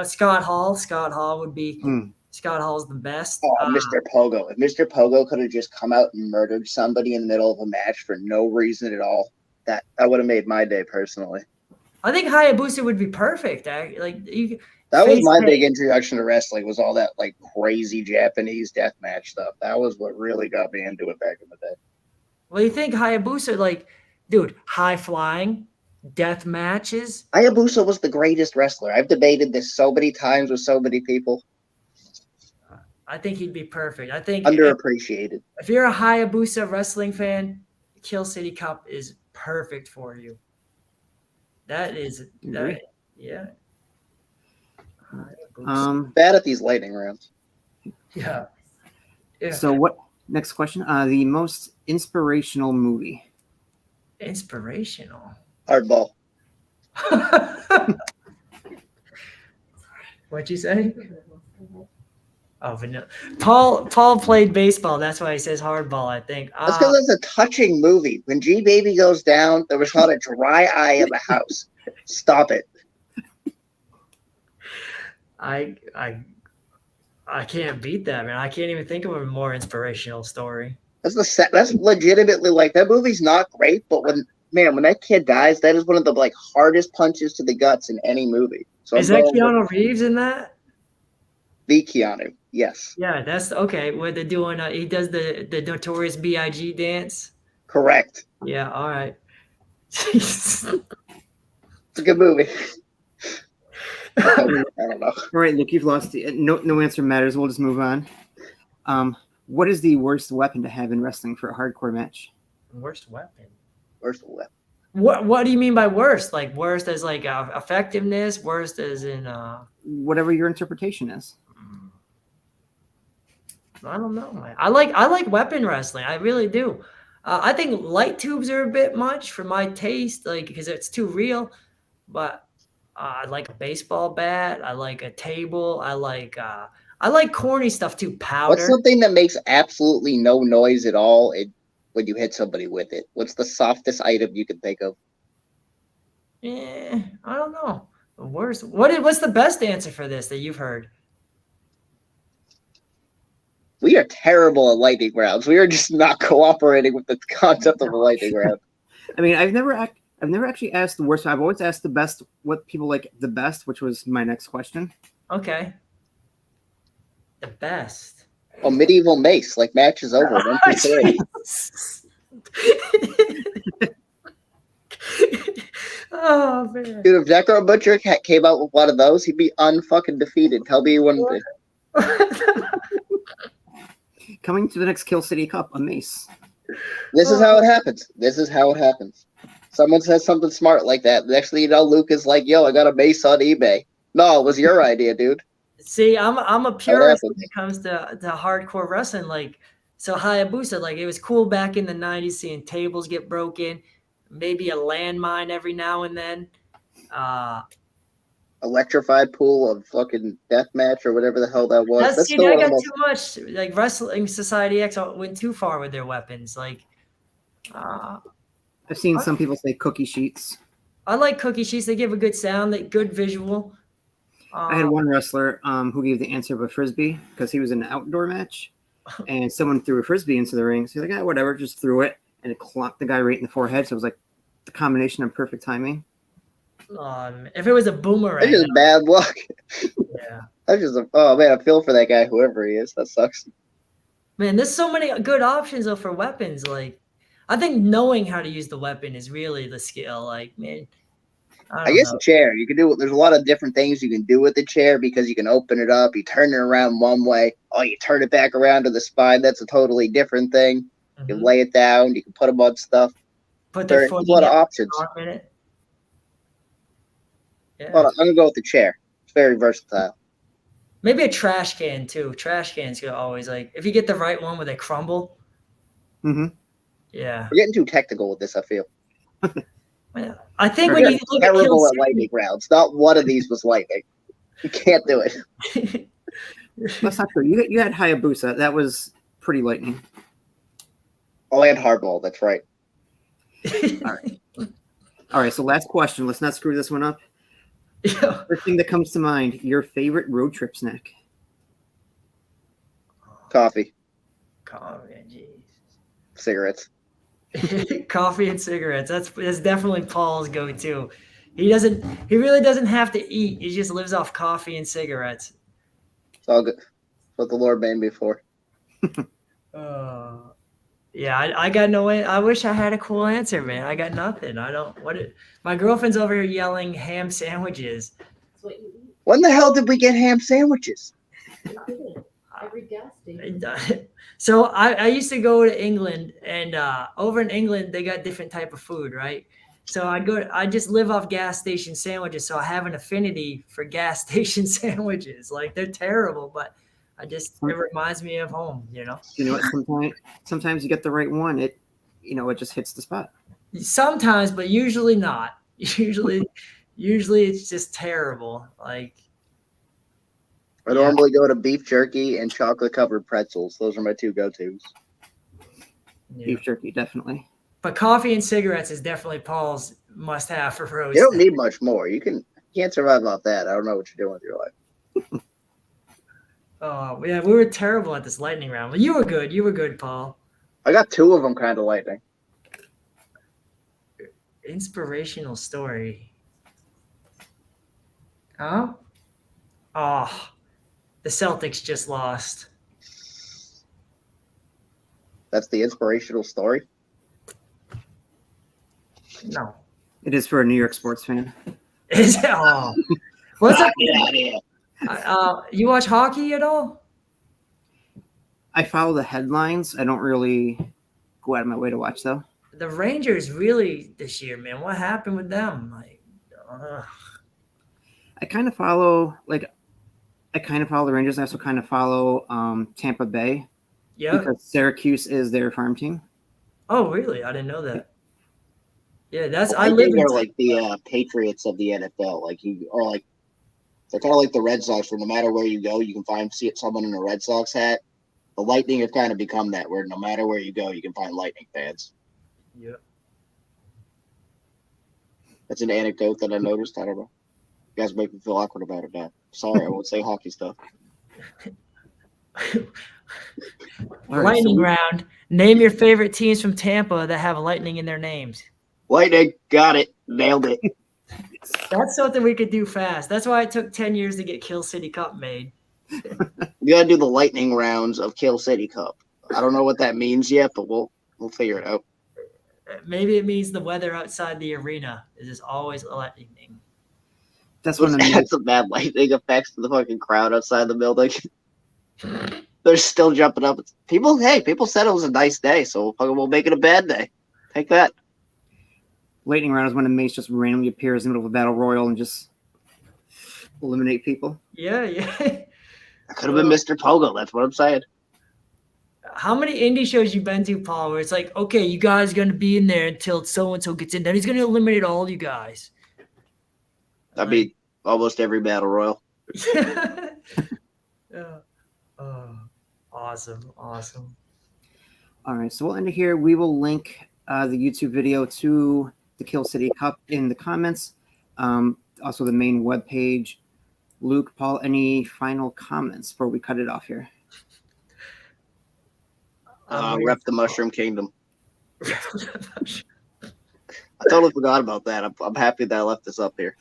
Scott Hall would be. Scott Hall's the best. Oh, Mr. Pogo. If Mr. Pogo could have just come out and murdered somebody in the middle of a match for no reason at all, that would have made my day personally. I think Hayabusa would be perfect. That was my big introduction to wrestling, was all that like crazy Japanese death match stuff. That was what really got me into it back in the day. Well, you think Hayabusa, like, dude, high flying, death matches? Hayabusa was the greatest wrestler. I've debated this so many times with so many people. I think he'd be perfect. I think underappreciated. If you're a Hayabusa wrestling fan, Kill City Cup is perfect for you. That is that, yeah. Bad at these lightning rounds. Yeah. So what? Next question. The most inspirational movie. Inspirational. Hardball. What'd you say? Oh, vanilla. Paul played baseball. That's why he says hardball, I think. That's because it's a touching movie. When G Baby goes down, there was not a dry eye in the house. Stop it. I can't beat that, man. I can't even think of a more inspirational story. That's legitimately, like, that movie's not great, but when that kid dies, that is one of the like hardest punches to the guts in any movie. So is that Keanu Reeves in that? The Keanu, yes. Yeah, that's okay. Where they're doing, he does the Notorious B.I.G. dance. Correct. Yeah, all right. It's a good movie. I don't know. All right, Luke, you've lost. No answer matters. We'll just move on. What is the worst weapon to have in wrestling for a hardcore match? Worst weapon. Worst weapon. What do you mean by worst? Like worst as like effectiveness? Worst as in whatever your interpretation is. I don't know, man. I like weapon wrestling. I really do. I think light tubes are a bit much for my taste, like because it's too real. But I like a baseball bat. I like a table. I like corny stuff too. Powder. What's something that makes absolutely no noise at all when you hit somebody with it? What's the softest item you can think of? I don't know. The worst. What's the best answer for this that you've heard? We are terrible at lightning rounds. We are just not cooperating with the concept of a lightning round. I mean, I've never actually asked the worst. I've always asked the best, what people like the best, which was my next question. Okay. The best. Oh, medieval mace, like match is over. 1 through 3. Oh man. Dude, if Necro Butcher came out with one of those, he'd be unfucking defeated. Tell me he wouldn't be. Coming to the next Kill City Cup, a mace. This is how it happens. Someone says something smart like that. Next thing you know, Luke is like, yo, I got a mace on eBay. No, it was your idea, dude. See, I'm a purist when it comes to hardcore wrestling. Like, so Hayabusa, like it was cool back in the 90s seeing tables get broken, maybe a landmine every now and then. Electrified pool of fucking death match or whatever the hell that was. That got too much. Like Wrestling Society X went too far with their weapons. Like, I've seen some people say cookie sheets. I like cookie sheets. They give a good sound, good visual. I had one wrestler who gave the answer of a frisbee because he was in an outdoor match, and someone threw a frisbee into the ring. So he's like, whatever, just threw it, and it clocked the guy right in the forehead. So it was like the combination of perfect timing. If it was a boomerang, that's just bad luck. Yeah, that's just oh man, I feel for that guy, whoever he is. That sucks. Man, there's so many good options though for weapons. Like, I think knowing how to use the weapon is really the skill. Like, man, I guess a chair. You can do. There's a lot of different things you can do with the chair because you can open it up. You turn it around one way. Oh, you turn it back around to the spine. That's a totally different thing. Mm-hmm. You can lay it down. You can put them on stuff. There's a lot of options. Yeah. I'm gonna go with the chair. It's very versatile. Maybe a trash can too. Trash cans could always if you get the right one where they crumble. Mm-hmm. Yeah. We're getting too technical with this, I feel. I think We're when you look at Kill terrible at City, lightning rounds. Not one of these was lightning. You can't do it. That's not true. You had Hayabusa. That was pretty lightning. Oh, and hardball. That's right. All right. So last question. Let's not screw this one up. Yeah. First thing that comes to mind: your favorite road trip snack. Coffee, cigarettes. Coffee and cigarettes. That's definitely Paul's go-to. He really doesn't have to eat. He just lives off coffee and cigarettes. It's all good. That's what the Lord made me for. Yeah, I got no way. I wish I had a cool answer, man. I got nothing. I don't. My girlfriend's over here yelling ham sandwiches. That's what you eat. When the hell did we get ham sandwiches? Every gas station. So I used to go to England, and over in England they got different type of food, right? So I just live off gas station sandwiches, so I have an affinity for gas station sandwiches. Like, they're terrible, but it reminds me of home, you know. You know what? Sometimes you get the right one. It just hits the spot. Sometimes, but usually not. Usually it's just terrible. Like, I normally go to beef jerky and chocolate covered pretzels. Those are my two go-tos. yeah. Beef jerky, definitely. But coffee and cigarettes is definitely Paul's must-have for roast. You don't need much more. You can't survive off that. I don't know what you're doing with your life. Oh yeah, we were terrible at this lightning round. But you were good. You were good, Paul. I got two of them kind of lightning. Inspirational story. Huh? Oh, the Celtics just lost. That's the inspirational story. No. It is for a New York sports fan. Is it? Oh. What's up? Get out of here. You watch hockey at all? I follow the headlines. I don't really go out of my way to watch, though. The Rangers really this year, man. What happened with them? Like, I kind of follow the Rangers. I also kind of follow Tampa Bay. yeah. Because Syracuse is their farm team. Oh, really? I didn't know that. Yeah, I think they're like the Patriots of the NFL. They're kind of like the Red Sox, where no matter where you go, you can see someone in a Red Sox hat. The Lightning have kind of become that, where no matter where you go, you can find Lightning fans. Yeah. That's an anecdote that I noticed. I don't know. You guys make me feel awkward about it now. Sorry, I won't say hockey stuff. Lightning round. Name your favorite teams from Tampa that have lightning in their names. Lightning, got it, nailed it. That's something we could do fast. That's why it took 10 years to get Kill City Cup made. We gotta do the lightning rounds of Kill City Cup. I don't know what that means yet, but we'll figure it out. Maybe it means the weather outside the arena is just always lightning. That's one of the That's some bad lightning effects to the fucking crowd outside the building. They're still jumping up. People said it was a nice day, so we'll make it a bad day. Take that. lightning round is when a mace just randomly appears in the middle of a battle royal and just eliminate people. Yeah. That could have been Mr. Pogo. That's what I'm saying. How many indie shows you been to, Paul, where it's like, okay, you guys are going to be in there until so-and-so gets in. Then he's going to eliminate all you guys. I mean, almost every battle royal. Awesome. All right, so we'll end it here. We will link the YouTube video to the Kill City Cup in the comments. Also the main webpage. Luke, Paul, any final comments before we cut it off here? Rep the Mushroom Kingdom. I totally forgot about that. I'm happy that I left this up here.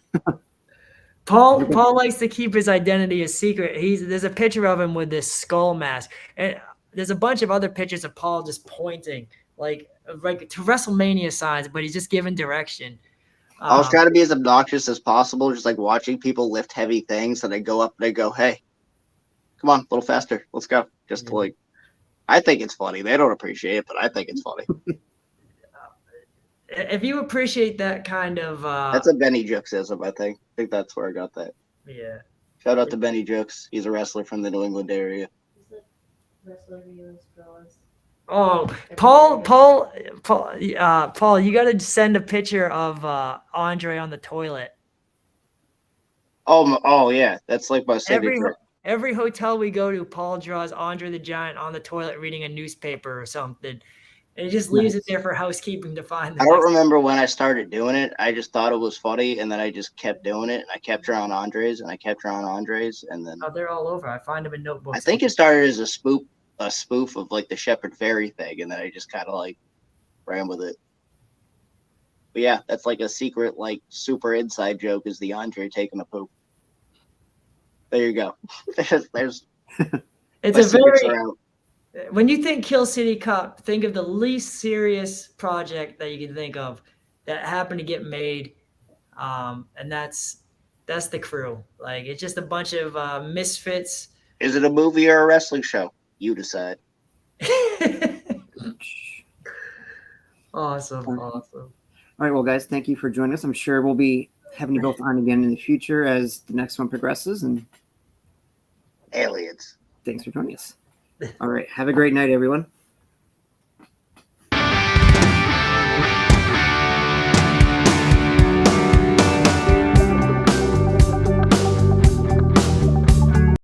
Paul likes to keep his identity a secret. There's a picture of him with this skull mask, and there's a bunch of other pictures of Paul just pointing like to WrestleMania signs, but he's just giving direction. I was trying to be as obnoxious as possible, just like watching people lift heavy things, and they go up and they go, "Hey, come on, a little faster, let's go." Just to like, I think it's funny. They don't appreciate it, but I think it's funny. If you appreciate that kind of that's a Benny Jooksism, I think. I think that's where I got that. Yeah. Shout out to Benny Jooks. He's a wrestler from the New England area. He's a wrestler who used fellas. Oh, Paul, you got to send a picture of Andre on the toilet. Oh yeah, that's like my Every signature. every hotel we go to, Paul draws Andre the Giant on the toilet reading a newspaper or something, and he just leaves it there for housekeeping to find. I don't remember when I started doing it. I just thought it was funny, and then I just kept doing it. And I kept drawing Andres, and I kept drawing Andres, and then Oh, they're all over. I find them in notebooks. I think it started as a spoof of like the Shepherd Fairy thing, and then I just kind of like ran with it. But yeah, that's like a secret, like super inside joke is the Andre taking a poop. There you go. there's It's my a secrets very. are out. When you think Kill City Cop, think of the least serious project that you can think of that happened to get made, and that's the crew. Like it's just a bunch of misfits. Is it a movie or a wrestling show? You decide. Awesome. All right, well, guys, thank you for joining us. I'm sure we'll be having you both on again in the future as the next one progresses. And Aliens. thanks for joining us. All right, have a great night, everyone.